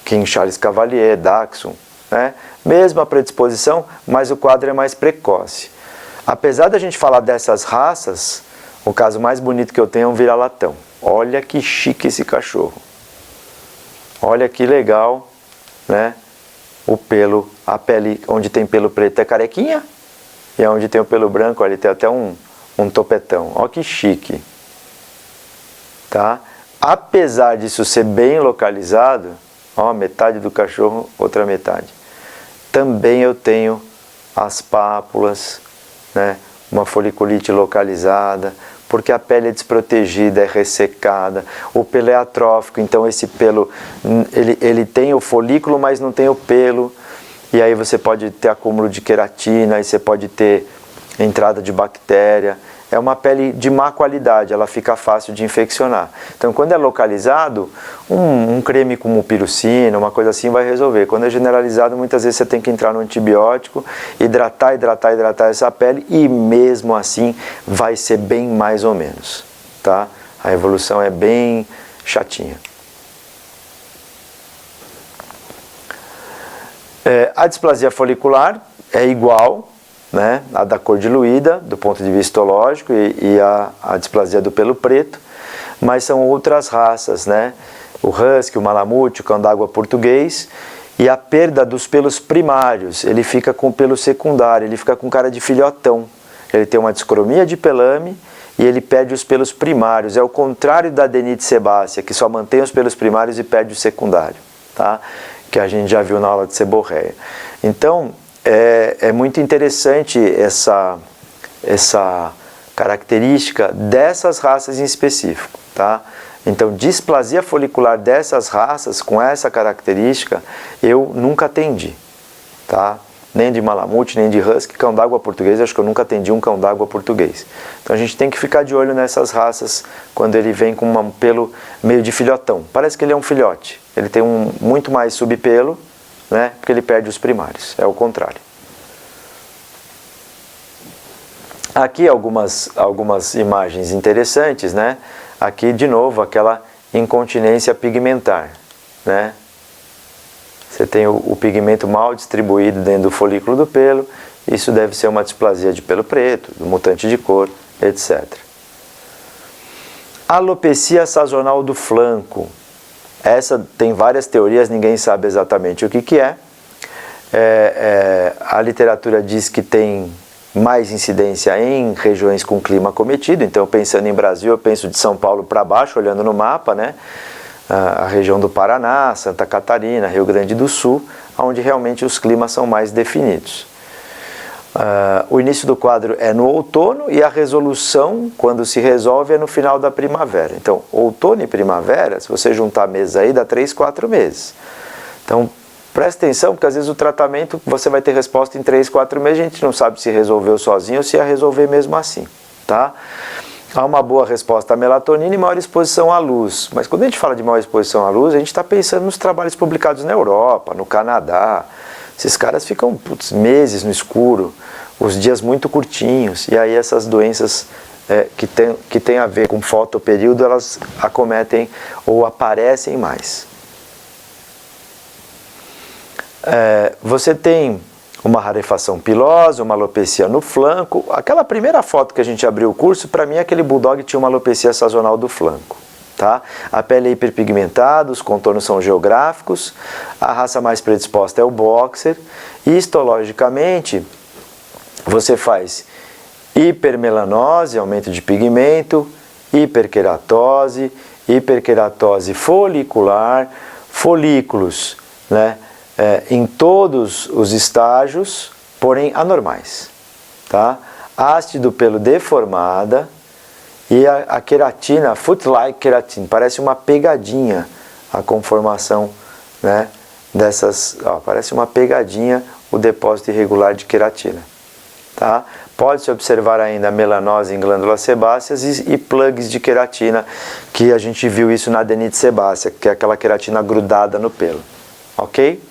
King Charles Cavalier, Dachshund, né? Mesma predisposição, mas o quadro é mais precoce. Apesar da gente falar dessas raças, o caso mais bonito que eu tenho é um vira-latão. Olha que chique esse cachorro. Olha que legal, né? O pelo, a pele onde tem pelo preto é carequinha. E onde tem o pelo branco, ele tem até um topetão. Olha que chique. Tá? Apesar disso ser bem localizado, ó, metade do cachorro, outra metade. Também eu tenho as pápulas, né? Uma foliculite localizada, porque a pele é desprotegida, é ressecada, o pelo é atrófico, então esse pelo, ele tem o folículo, mas não tem o pelo. E aí você pode ter acúmulo de queratina, aí você pode ter entrada de bactéria. É uma pele de má qualidade, ela fica fácil de infeccionar. Então, quando é localizado, um creme como pirucina, uma coisa assim vai resolver. Quando é generalizado, muitas vezes você tem que entrar no antibiótico, hidratar essa pele e mesmo assim vai ser bem mais ou menos, tá? A evolução é bem chatinha. A displasia folicular é igual, né, a da cor diluída, do ponto de vista histológico, e a displasia do pelo preto, mas são outras raças, né? O husky, o malamute, o cão d'água português, e a perda dos pelos primários, ele fica com o pelo secundário, ele fica com cara de filhotão, ele tem uma discromia de pelame e ele perde os pelos primários, é o contrário da adenite sebácea, que só mantém os pelos primários e perde o secundário, tá? Que a gente já viu na aula de seborreia. Então, é muito interessante essa característica dessas raças em específico, tá? Então, displasia folicular dessas raças, com essa característica, eu nunca atendi, tá? Nem de malamute, nem de husky, cão d'água português, acho que eu nunca atendi um cão d'água português. Então a gente tem que ficar de olho nessas raças quando ele vem com um pelo meio de filhotão. Parece que ele é um filhote, ele tem muito mais subpelo, né, porque ele perde os primários, é o contrário. Aqui algumas imagens interessantes, né? Aqui de novo aquela incontinência pigmentar, né? Você tem o pigmento mal distribuído dentro do folículo do pelo, isso deve ser uma displasia de pelo preto, do mutante de cor, etc. Alopecia sazonal do flanco. Essa tem várias teorias, ninguém sabe exatamente o que é. a literatura diz que tem mais incidência em regiões com clima acometido. Então, pensando em Brasil, eu penso de São Paulo para baixo, olhando no mapa, né? A região do Paraná, Santa Catarina, Rio Grande do Sul, onde realmente os climas são mais definidos. O início do quadro é no outono e a resolução, quando se resolve, é no final da primavera. Então, outono e primavera, se você juntar meses aí, dá 3, 4 meses. Então, presta atenção, porque às vezes o tratamento você vai ter resposta em 3, 4 meses, a gente não sabe se resolveu sozinho ou se ia resolver mesmo assim, tá? Há uma boa resposta à melatonina e maior exposição à luz. Mas quando a gente fala de maior exposição à luz, a gente está pensando nos trabalhos publicados na Europa, no Canadá. Esses caras ficam meses no escuro, os dias muito curtinhos, e aí essas doenças que tem a ver com fotoperíodo, elas acometem ou aparecem mais. Você tem uma rarefação pilosa, uma alopecia no flanco. Aquela primeira foto que a gente abriu o curso, para mim aquele bulldog tinha uma alopecia sazonal do flanco. Tá? A pele é hiperpigmentada, os contornos são geográficos, a raça mais predisposta é o boxer. Histologicamente, você faz hipermelanose, aumento de pigmento, hiperqueratose, hiperqueratose folicular, folículos, né? Em todos os estágios, porém anormais, tá? Haste do pelo deformada e a queratina, foot-like keratin, parece uma pegadinha a conformação, né, dessas, parece uma pegadinha o depósito irregular de queratina, tá? Pode-se observar ainda melanose em glândulas sebáceas e plugs de queratina, que a gente viu isso na adenite sebácea, que é aquela queratina grudada no pelo, ok?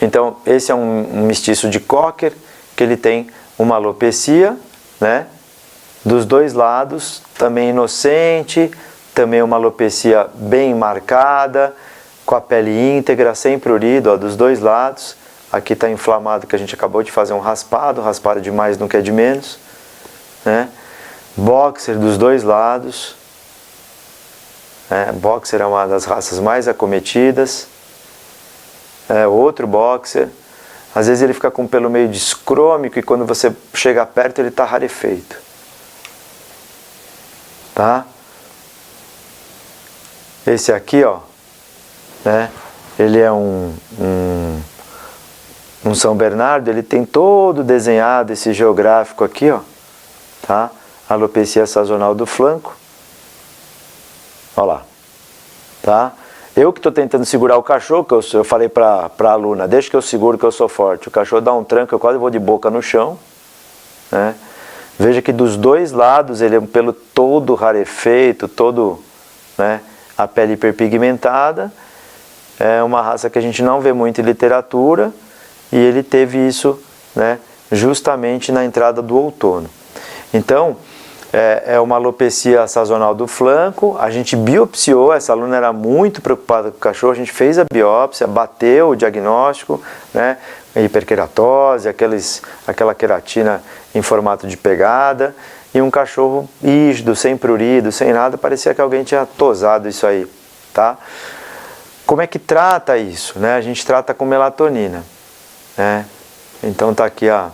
Então, esse é um mestiço de Cocker, que ele tem uma alopecia, né, dos dois lados, também inocente, também uma alopecia bem marcada, com a pele íntegra, sem prurido, dos dois lados. Aqui está inflamado, que a gente acabou de fazer um raspado de mais não quer de menos, né? Boxer dos dois lados, né? Boxer é uma das raças mais acometidas. Outro boxer, às vezes ele fica com o pelo meio discrômico e quando você chega perto ele está rarefeito, tá? Esse aqui, ó, né? Ele é um São Bernardo, ele tem todo desenhado esse geográfico aqui, ó, tá? Alopecia sazonal do flanco, ó lá, tá? Eu que estou tentando segurar o cachorro, que eu falei para a aluna, deixa que eu seguro que eu sou forte. O cachorro dá um tranco, eu quase vou de boca no chão, né? Veja que dos dois lados ele é um pelo todo rarefeito, todo, né, a pele hiperpigmentada. É uma raça que a gente não vê muito em literatura e ele teve isso, né, justamente na entrada do outono. Então, é uma alopecia sazonal do flanco. A gente biopsiou, essa aluna era muito preocupada com o cachorro, a gente fez a biópsia, bateu o diagnóstico, né, hiperqueratose, aquela queratina em formato de pegada, e um cachorro rígido, sem prurido, sem nada, parecia que alguém tinha tosado isso aí, tá? Como é que trata isso, né? A gente trata com melatonina, né? Então tá aqui a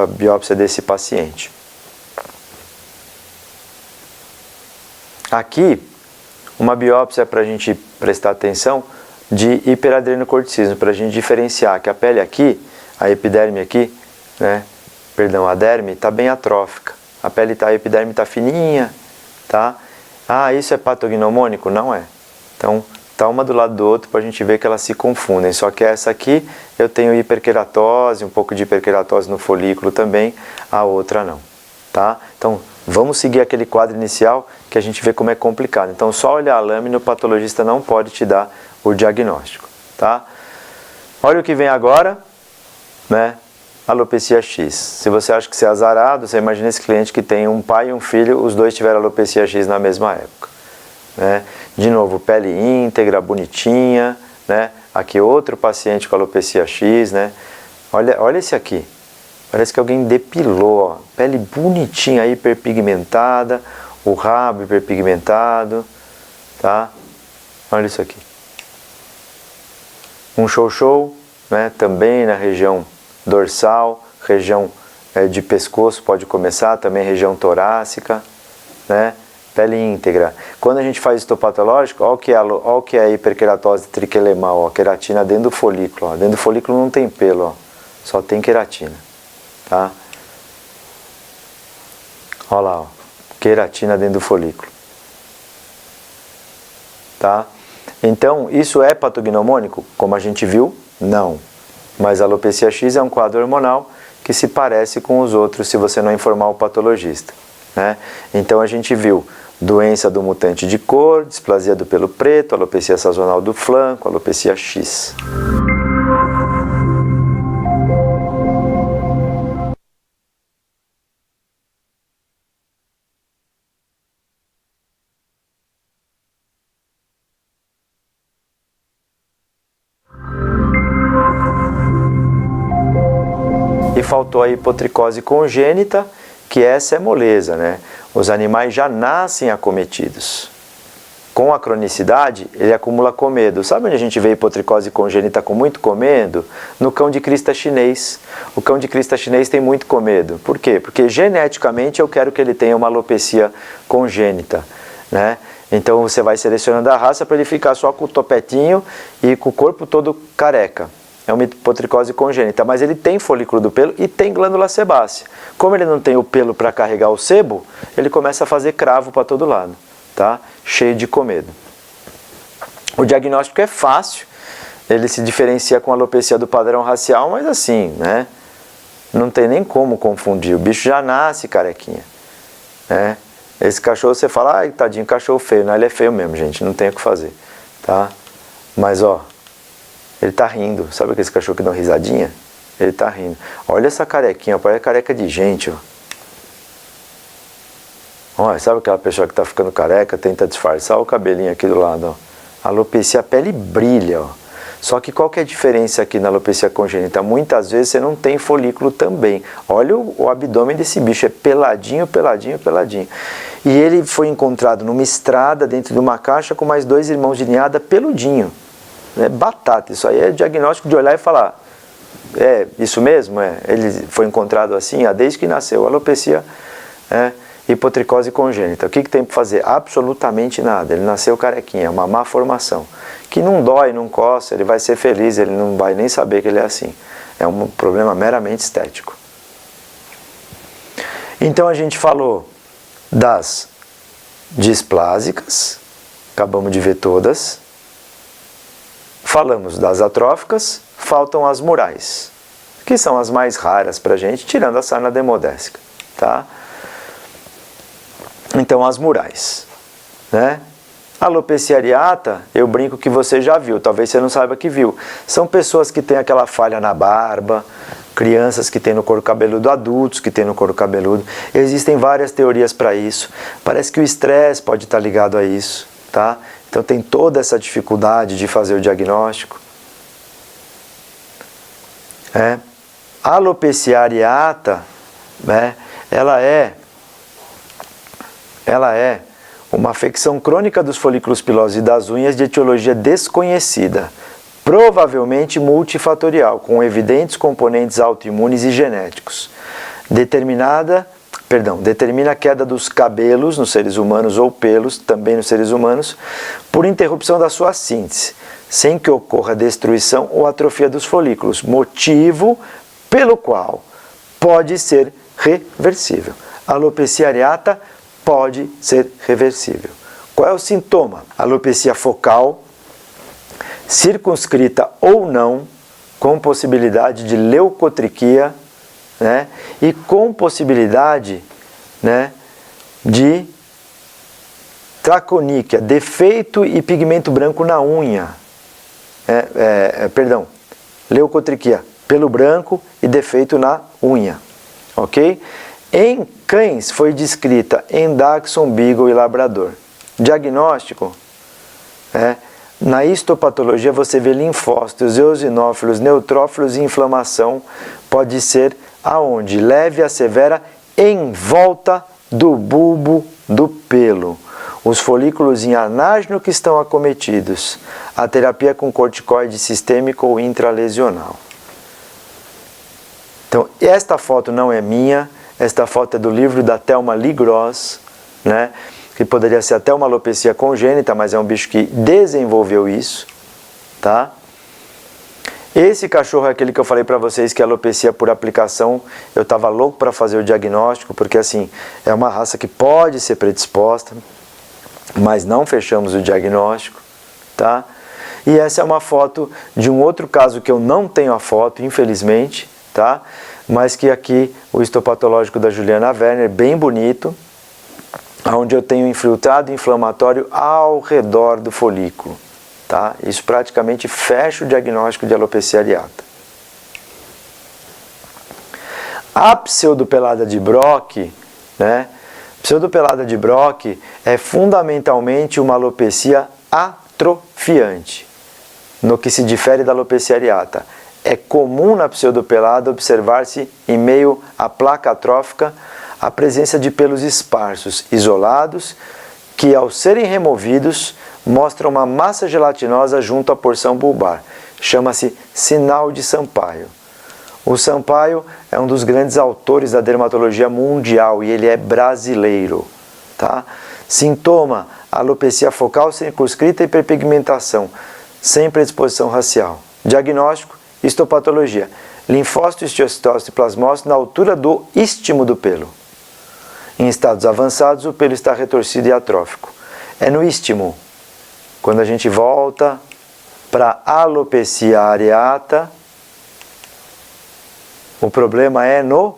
biópsia desse paciente. Aqui, uma biópsia para a gente prestar atenção de hiperadrenocorticismo, para a gente diferenciar que a pele aqui, a epiderme aqui, né, perdão, a derme está bem atrófica, a epiderme está fininha, tá? Ah, isso é patognomônico? Não é. Então, tá uma do lado do outro para a gente ver que elas se confundem, só que essa aqui eu tenho hiperqueratose, um pouco de hiperqueratose no folículo também, a outra não, tá? Então, vamos seguir aquele quadro inicial que a gente vê como é complicado. Então, só olhar a lâmina, o patologista não pode te dar o diagnóstico, tá? Olha o que vem agora, né? Alopecia X. Se você acha que você é azarado, você imagina esse cliente que tem um pai e um filho, os dois tiveram alopecia X na mesma época, né? De novo, pele íntegra, bonitinha, né? Aqui outro paciente com alopecia X, né? Olha esse aqui. Parece que alguém depilou, ó. Pele bonitinha, hiperpigmentada, o rabo hiperpigmentado, tá? Olha isso aqui. Um show-show, né, também na região dorsal, região de pescoço pode começar, também região torácica, né, pele íntegra. Quando a gente faz histopatológico, olha o que é a hiperqueratose triquelemal, ó, queratina dentro do folículo. Ó. Dentro do folículo não tem pelo, ó, só tem queratina. Tá? Olha lá, ó, queratina dentro do folículo. Tá? Então, isso é patognomônico? Como a gente viu, não. Mas a alopecia X é um quadro hormonal que se parece com os outros se você não informar o patologista. Né? Então, a gente viu doença do mutante de cor, displasia do pelo preto, alopecia sazonal do flanco, alopecia X. E faltou a hipotricose congênita, que essa é moleza, né? Os animais já nascem acometidos. Com a cronicidade, ele acumula comedo. Sabe onde a gente vê hipotricose congênita com muito comedo? No cão de crista chinês. O cão de crista chinês tem muito comedo. Por quê? Porque geneticamente eu quero que ele tenha uma alopecia congênita, né? Então você vai selecionando a raça para ele ficar só com o topetinho e com o corpo todo careca. É uma hipotricose congênita, mas ele tem folículo do pelo e tem glândula sebácea. Como ele não tem o pelo para carregar o sebo, ele começa a fazer cravo para todo lado, tá? Cheio de comedo. O diagnóstico é fácil, ele se diferencia com a alopecia do padrão racial, mas assim, né? Não tem nem como confundir, o bicho já nasce carequinha, né? Esse cachorro você fala, ai, tadinho, cachorro feio. Não, ele é feio mesmo, gente, não tem o que fazer, tá? Mas, ó, ele tá rindo. Sabe aquele cachorro que dá uma risadinha? Ele tá rindo. Olha essa carequinha, parece careca de gente, ó. Olha, sabe aquela pessoa que tá ficando careca, tenta disfarçar o cabelinho aqui do lado, ó. Alopecia, a pele brilha, ó. Só que qual que é a diferença aqui na alopecia congênita? Muitas vezes você não tem folículo também. Olha o abdômen desse bicho, é peladinho, peladinho, peladinho. E ele foi encontrado numa estrada, dentro de uma caixa, com mais 2 irmãos de ninhada peludinho. É batata, isso aí é diagnóstico de olhar e falar, é isso mesmo? Ele foi encontrado assim, desde que nasceu, alopecia, hipotricose congênita. O que tem para fazer? Absolutamente nada, ele nasceu carequinha, é uma má formação, que não dói, não coça, ele vai ser feliz, ele não vai nem saber que ele é assim, é um problema meramente estético. Então a gente falou das displásicas, acabamos de ver todas. Falamos das atróficas, faltam as murais, que são as mais raras para a gente, tirando a sarna demodésica, tá? Então, as murais, né? Alopecia areata, eu brinco que você já viu, talvez você não saiba que viu. São pessoas que têm aquela falha na barba, crianças que têm no couro cabeludo, adultos que têm no couro cabeludo. Existem várias teorias para isso. Parece que o estresse pode estar ligado a isso, tá? Então tem toda essa dificuldade de fazer o diagnóstico. A alopecia areata, né, ela é uma afecção crônica dos folículos pilosos e das unhas de etiologia desconhecida, provavelmente multifatorial, com evidentes componentes autoimunes e genéticos. Determina a queda dos cabelos nos seres humanos ou pelos, também nos seres humanos, por interrupção da sua síntese, sem que ocorra destruição ou atrofia dos folículos, motivo pelo qual pode ser reversível. A alopecia areata pode ser reversível. Qual é o sintoma? Alopecia focal, circunscrita ou não, com possibilidade de leucotriquia, né? E com possibilidade, né, de traconíquia, defeito e pigmento branco na unha. Leucotriquia, pelo branco e defeito na unha. Ok? Em cães foi descrita em Dachshund, Beagle e Labrador. Diagnóstico, na histopatologia você vê linfócitos, eosinófilos, neutrófilos e inflamação. Pode ser aonde? Leve a severa em volta do bulbo do pelo. os folículos em anágeno que estão acometidos. A terapia com corticoide sistêmico ou intralesional. Então, esta foto não é minha, esta foto é do livro da Thelma Lee Gross, né? Que poderia ser até uma alopecia congênita, mas é um bicho que desenvolveu isso, tá? Esse cachorro é aquele que eu falei para vocês que é alopecia por aplicação. Eu estava louco para fazer o diagnóstico, porque assim, é uma raça que pode ser predisposta, mas não fechamos o diagnóstico, tá? E essa é uma foto de um outro caso que eu não tenho a foto, infelizmente, tá? Mas que aqui o histopatológico da Juliana Werner, bem bonito, onde eu tenho infiltrado inflamatório ao redor do folículo, tá? Isso praticamente fecha o diagnóstico de alopecia areata. A pseudopelada de Brock, né? Pseudopelada de Brock é fundamentalmente uma alopecia atrofiante, no que se difere da alopecia areata. É comum na pseudopelada observar-se, em meio à placa atrófica, a presença de pelos esparsos, isolados, que ao serem removidos, mostram uma massa gelatinosa junto à porção bulbar. Chama-se sinal de Sampaio. O Sampaio é um dos grandes autores da dermatologia mundial e ele é brasileiro, tá? Sintoma: alopecia focal circunscrita e hiperpigmentação, sem predisposição racial. Diagnóstico: histopatologia, linfócito, histiocytócito e plasmócito na altura do istmo do pelo. Em estados avançados, o pelo está retorcido e atrófico. É no istmo. Quando a gente volta para a alopecia areata, o problema é no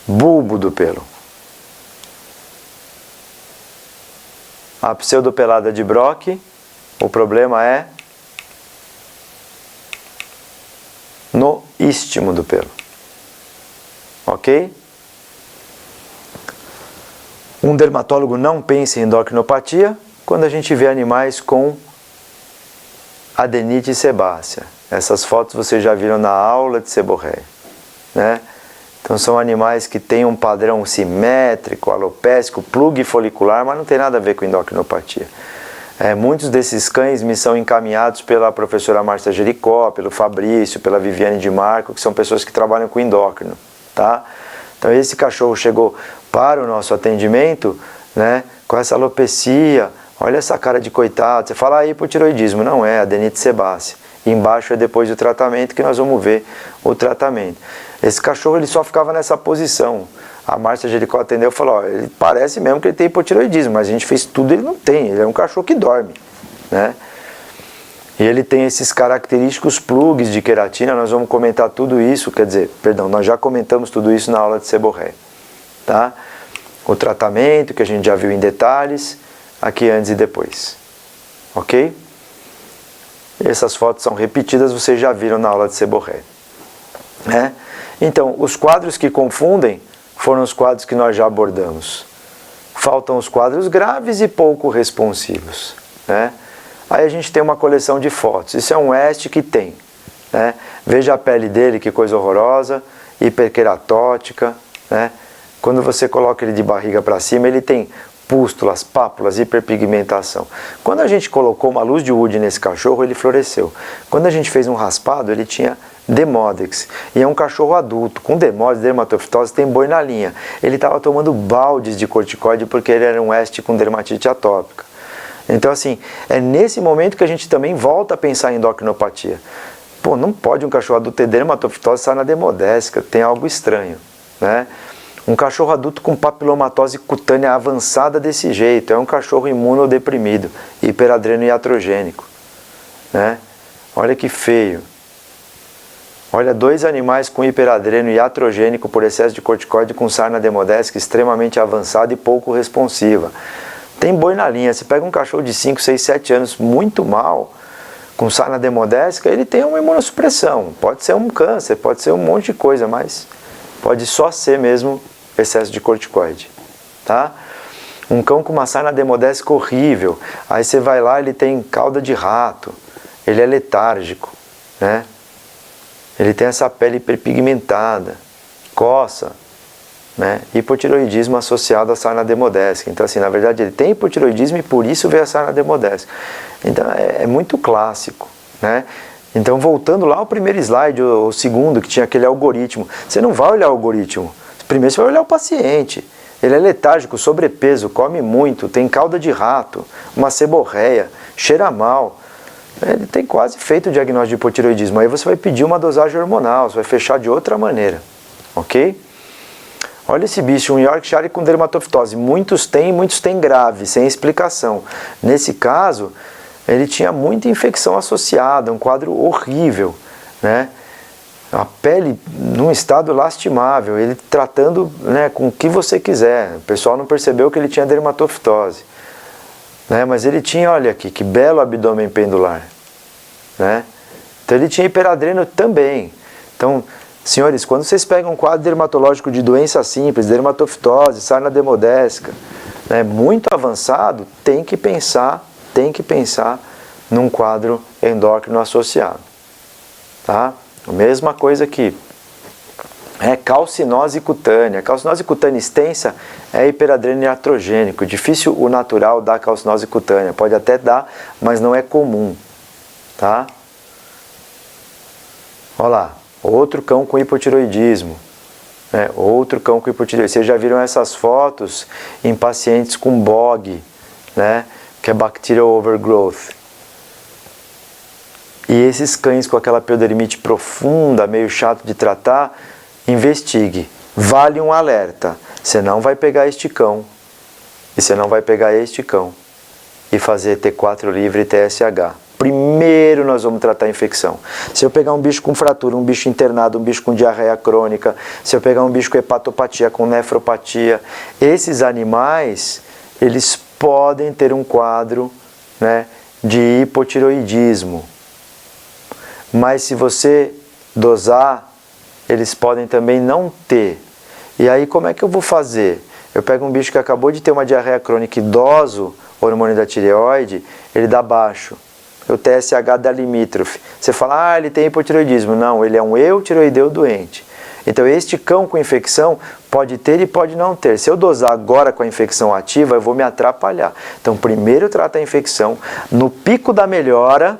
bulbo do pelo. A pseudopelada de Brock, o problema é no istmo do pelo. Ok? Um dermatólogo não pensa em endocrinopatia quando a gente vê animais com adenite sebácea. Essas fotos vocês já viram na aula de seborréia, né? Então são animais que têm um padrão simétrico, alopécico, plug folicular, mas não tem nada a ver com endocrinopatia. Muitos desses cães me são encaminhados pela professora Márcia Jericó, pelo Fabrício, pela Viviane de Marco, que são pessoas que trabalham com endócrino, tá? Então esse cachorro chegou para o nosso atendimento, né, com essa alopecia. Olha essa cara de coitado. Você fala hipotiroidismo, não é, adenite sebácea. E embaixo é depois do tratamento, que nós vamos ver o tratamento. Esse cachorro ele só ficava nessa posição. A Márcia Jericó atendeu e falou: ó, ele parece mesmo que ele tem hipotiroidismo, mas a gente fez tudo, ele não tem. Ele é um cachorro que dorme, né? E ele tem esses característicos plugs de queratina. Nós vamos comentar tudo isso, quer dizer, perdão, nós já comentamos tudo isso na aula de seborréia, tá? O tratamento que a gente já viu em detalhes, aqui antes e depois, ok? E essas fotos são repetidas, vocês já viram na aula de seborréia, né? Então, os quadros que confundem foram os quadros que nós já abordamos. Faltam os quadros graves e pouco responsivos, né? Aí a gente tem uma coleção de fotos. Isso é um West que tem, né? Veja a pele dele, que coisa horrorosa, hiperqueratótica, né? Quando você coloca ele de barriga para cima, ele tem pústulas, pápulas, hiperpigmentação. Quando a gente colocou uma luz de Wood nesse cachorro, ele floresceu. Quando a gente fez um raspado, ele tinha Demodex. E é um cachorro adulto, com Demodex, dermatofitose, tem boi na linha. Ele estava tomando baldes de corticoide porque ele era um West com dermatite atópica. Então, assim, é nesse momento que a gente também volta a pensar em endocrinopatia. Pô, não pode um cachorro adulto ter dermatofitose e estar na demodésica, tem algo estranho, né? Um cachorro adulto com papilomatose cutânea avançada desse jeito, é um cachorro imunodeprimido, hiperadreno iatrogênico, né? Olha que feio. Olha, dois animais com hiperadreno iatrogênico por excesso de corticoide com sarna demodésica extremamente avançada e pouco responsiva. Tem boi na linha. Você pega um cachorro de 5, 6, 7 anos muito mal, com sarna demodésica, ele tem uma imunossupressão. Pode ser um câncer, pode ser um monte de coisa, mas pode só ser mesmo excesso de corticoide, tá? Um cão com uma sarna demodésica horrível, aí você vai lá, ele tem cauda de rato, ele é letárgico, né? Ele tem essa pele hiperpigmentada, coça, né? Hipotireoidismo associado à sarna demodésica. Então, assim, na verdade, ele tem hipotireoidismo e por isso veio a sarna demodésica. Então, é muito clássico, né? Então, voltando lá ao primeiro slide, o segundo, que tinha aquele algoritmo. Você não vai olhar o algoritmo. Primeiro você vai olhar o paciente. Ele é letárgico, sobrepeso, come muito, tem cauda de rato, uma seborreia, cheira mal. Ele tem quase feito o diagnóstico de hipotireoidismo. Aí você vai pedir uma dosagem hormonal, você vai fechar de outra maneira. Ok? Olha esse bicho, um Yorkshire com dermatofitose. Muitos têm grave, sem explicação. Nesse caso, ele tinha muita infecção associada, um quadro horrível, né? A pele num estado lastimável, ele tratando, né, com o que você quiser. O pessoal não percebeu que ele tinha dermatofitose, né? Mas ele tinha, olha aqui, que belo abdômen pendular, né? Então ele tinha hiperadreno também. Então, senhores, quando vocês pegam um quadro dermatológico de doença simples, dermatofitose, sarna demodésica, né, muito avançado, tem que pensar num quadro endócrino associado, tá? A mesma coisa aqui. Calcinose cutânea. Calcinose cutânea extensa é hiperadreno iatrogênico. Difícil o natural dar calcinose cutânea. Pode até dar, mas não é comum, tá? Olha lá, outro cão com hipotireoidismo. Outro cão com hipotireoidismo. Vocês já viram essas fotos em pacientes com BOG, né? Que é Bacterial Overgrowth. E esses cães com aquela piodermite profunda, meio chato de tratar, investigue. Vale um alerta. Você não vai pegar este cão. E você não vai pegar este cão. E fazer T4 livre e TSH. Primeiro nós vamos tratar a infecção. Se eu pegar um bicho com fratura, um bicho internado, um bicho com diarreia crônica, se eu pegar um bicho com hepatopatia, com nefropatia, esses animais, eles podem ter um quadro, né, de hipotireoidismo. Mas se você dosar, eles podem também não ter. E aí como é que eu vou fazer? Eu pego um bicho que acabou de ter uma diarreia crônica e doso o hormônio da tireoide, ele dá baixo. O TSH dá limítrofe. Você fala, ele tem hipotireoidismo. Não, ele é um eutireoideu doente. Então este cão com infecção pode ter e pode não ter. Se eu dosar agora com a infecção ativa, eu vou me atrapalhar. Então primeiro eu trato a infecção. No pico da melhora,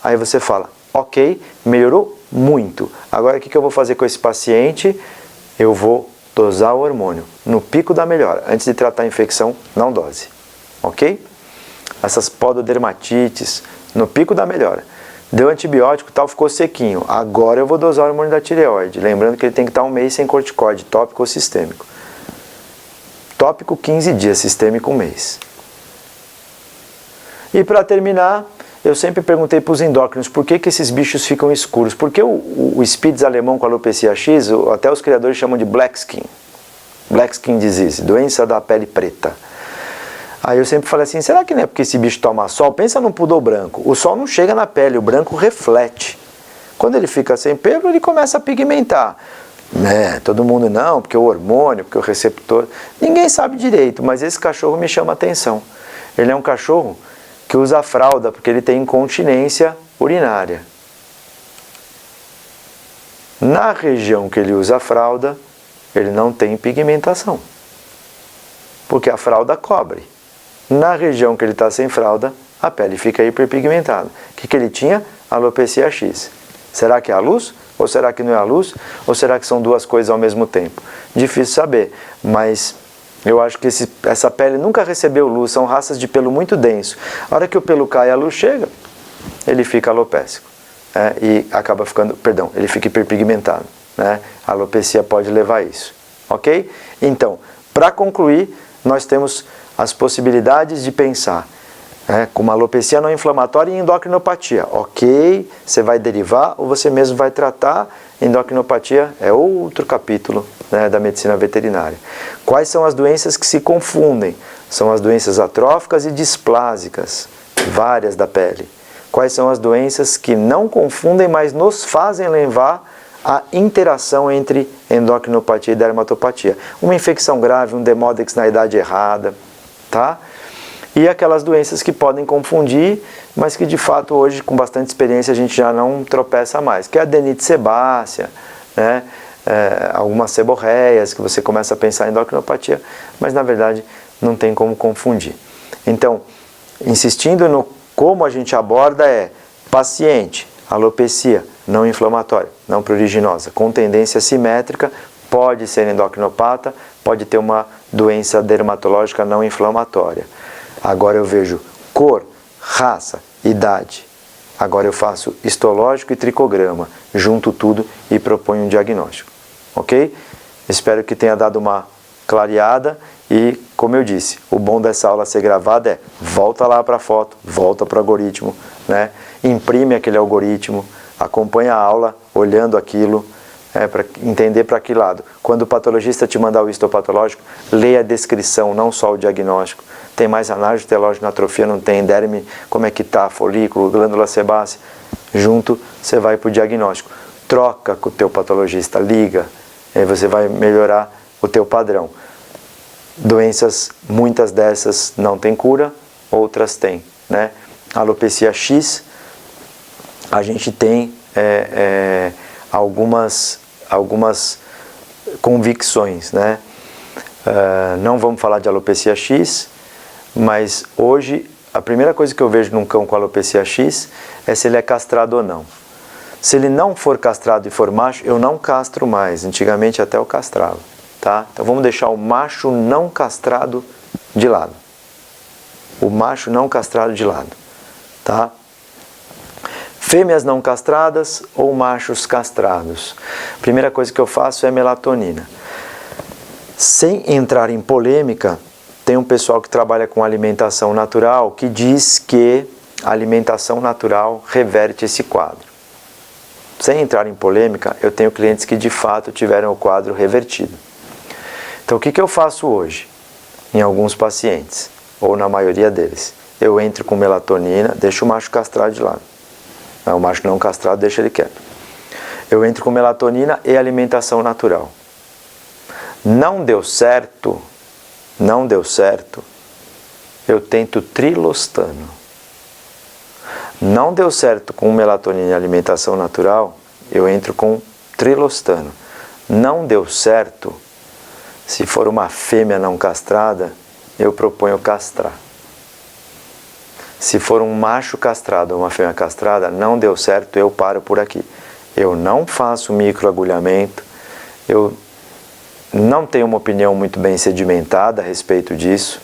aí você fala, ok, melhorou muito. Agora o que eu vou fazer com esse paciente? Eu vou dosar o hormônio. No pico da melhora. Antes de tratar a infecção, não dose. Ok? Essas pododermatites, no pico da melhora. Deu antibiótico, tal, ficou sequinho. Agora eu vou dosar o hormônio da tireoide. Lembrando que ele tem que estar um mês sem corticoide, tópico ou sistêmico. Tópico 15 dias, sistêmico 1 mês. E para terminar, eu sempre perguntei para os endócrinos por que esses bichos ficam escuros. Porque o Spitz alemão com alopecia X, até os criadores chamam de black skin disease, doença da pele preta. Aí eu sempre falei assim, será que não é porque esse bicho toma sol? Pensa num poodle branco, o sol não chega na pele, o branco reflete. Quando ele fica sem pelo, ele começa a pigmentar. Todo mundo não, porque o hormônio, porque o receptor... Ninguém sabe direito, mas esse cachorro me chama a atenção. Ele é um cachorro que usa fralda, porque ele tem incontinência urinária. Na região que ele usa a fralda, ele não tem pigmentação, porque a fralda cobre. Na região que ele está sem fralda, a pele fica hiperpigmentada. O que ele tinha? Alopecia X. Será que é a luz? Ou será que não é a luz? Ou será que são duas coisas ao mesmo tempo? Difícil saber, mas eu acho que essa pele nunca recebeu luz, são raças de pelo muito denso. A hora que o pelo cai e a luz chega, ele fica alopécico. E acaba ficando, ele fica hiperpigmentado. A alopecia pode levar a isso. Ok? Então, para concluir, nós temos as possibilidades de pensar com uma alopecia não inflamatória e endocrinopatia. Ok, você vai derivar ou você mesmo vai tratar. Endocrinopatia é outro capítulo, da medicina veterinária. Quais são as doenças que se confundem? São as doenças atróficas e displásicas, várias da pele. Quais são as doenças que não confundem, mas nos fazem levar a interação entre endocrinopatia e dermatopatia? Uma infecção grave, um demodex na idade errada, tá? E aquelas doenças que podem confundir, mas que de fato hoje, com bastante experiência, a gente já não tropeça mais, que é a adenite sebácea, algumas seborreias, que você começa a pensar em endocrinopatia, mas na verdade não tem como confundir. Então, insistindo no como a gente aborda paciente, alopecia não inflamatória, não pruriginosa, com tendência simétrica, pode ser endocrinopata, pode ter uma doença dermatológica não inflamatória. Agora eu vejo cor, raça, idade. Agora eu faço histológico e tricograma, junto tudo e proponho um diagnóstico. Ok? Espero que tenha dado uma clareada e, como eu disse, o bom dessa aula ser gravada volta lá para a foto, volta para o algoritmo, né? Imprime aquele algoritmo, acompanha a aula olhando aquilo, para entender para que lado. Quando o patologista te mandar o histopatológico, leia a descrição, não só o diagnóstico. Tem mais análise de telógeno atrofia, não tem derme, como é que está, folículo, glândula sebácea. Junto, você vai para o diagnóstico. Troca com o teu patologista, liga, aí você vai melhorar o teu padrão. Doenças, muitas dessas não tem cura, outras têm, né? Alopecia X, a gente tem algumas convicções, né? Não vamos falar de alopecia X, mas hoje a primeira coisa que eu vejo num cão com alopecia X é se ele é castrado ou não. Se ele não for castrado e for macho, eu não castro mais. Antigamente até eu castrava, tá? Então vamos deixar o macho não castrado de lado. O macho não castrado de lado, tá? Fêmeas não castradas ou machos castrados. Primeira coisa que eu faço é melatonina. Sem entrar em polêmica, tem um pessoal que trabalha com alimentação natural que diz que a alimentação natural reverte esse quadro. Sem entrar em polêmica, eu tenho clientes que de fato tiveram o quadro revertido. Então o que eu faço hoje? Em alguns pacientes, ou na maioria deles, eu entro com melatonina, deixo o macho castrado de lado. O macho não castrado, deixa ele quieto. Eu entro com melatonina e alimentação natural. Não deu certo, eu tento trilostano. Não deu certo com melatonina e alimentação natural, eu entro com trilostano. Não deu certo, se for uma fêmea não castrada, eu proponho castrar. Se for um macho castrado ou uma fêmea castrada, não deu certo, eu paro por aqui. Eu não faço microagulhamento, eu não tenho uma opinião muito bem sedimentada a respeito disso.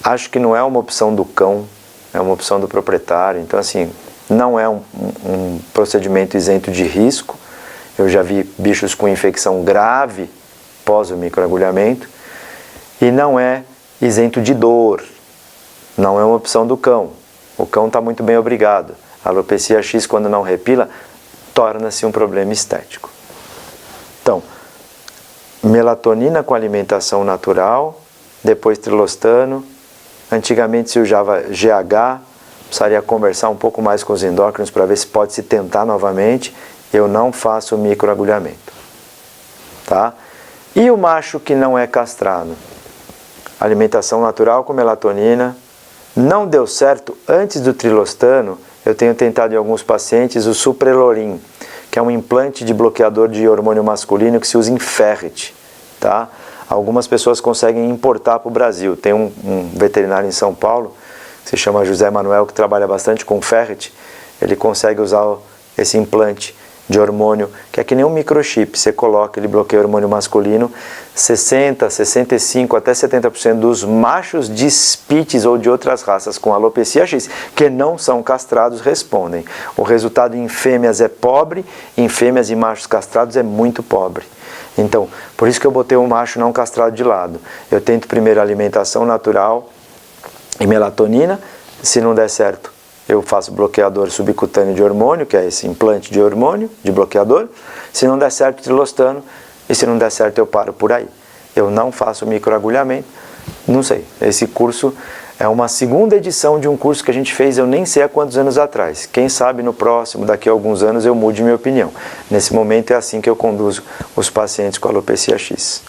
Acho que não é uma opção do cão, é uma opção do proprietário. Então, assim, não é um procedimento isento de risco. Eu já vi bichos com infecção grave pós o microagulhamento. E não é isento de dor. Não é uma opção do cão. O cão está muito bem obrigado. A alopecia X, quando não repila, torna-se um problema estético. Então, melatonina com alimentação natural, depois trilostano. Antigamente se usava GH, precisaria conversar um pouco mais com os endócrinos para ver se pode se tentar novamente. Eu não faço microagulhamento. Tá? E o macho que não é castrado? Alimentação natural com melatonina. Não deu certo antes do trilostano, eu tenho tentado em alguns pacientes o Suprelorin, que é um implante de bloqueador de hormônio masculino que se usa em ferret, tá? Algumas pessoas conseguem importar para o Brasil. Tem um veterinário em São Paulo, que se chama José Manuel, que trabalha bastante com ferret. Ele consegue usar esse implante de hormônio, que é que nem um microchip. Você coloca, ele bloqueia o hormônio masculino. 60%, 65%, até 70% dos machos de Spitz ou de outras raças com alopecia X, que não são castrados, respondem. O resultado em fêmeas é pobre, em fêmeas e machos castrados é muito pobre. Então, por isso que eu botei um macho não castrado de lado. Eu tento primeiro alimentação natural e melatonina. Se não der certo, eu faço bloqueador subcutâneo de hormônio, que é esse implante de hormônio, de bloqueador. Se não der certo, trilostano. E se não der certo, eu paro por aí. Eu não faço microagulhamento. Não sei. Esse curso é uma segunda edição de um curso que a gente fez, eu nem sei há quantos anos atrás. Quem sabe no próximo, daqui a alguns anos, eu mude minha opinião. Nesse momento é assim que eu conduzo os pacientes com alopecia X.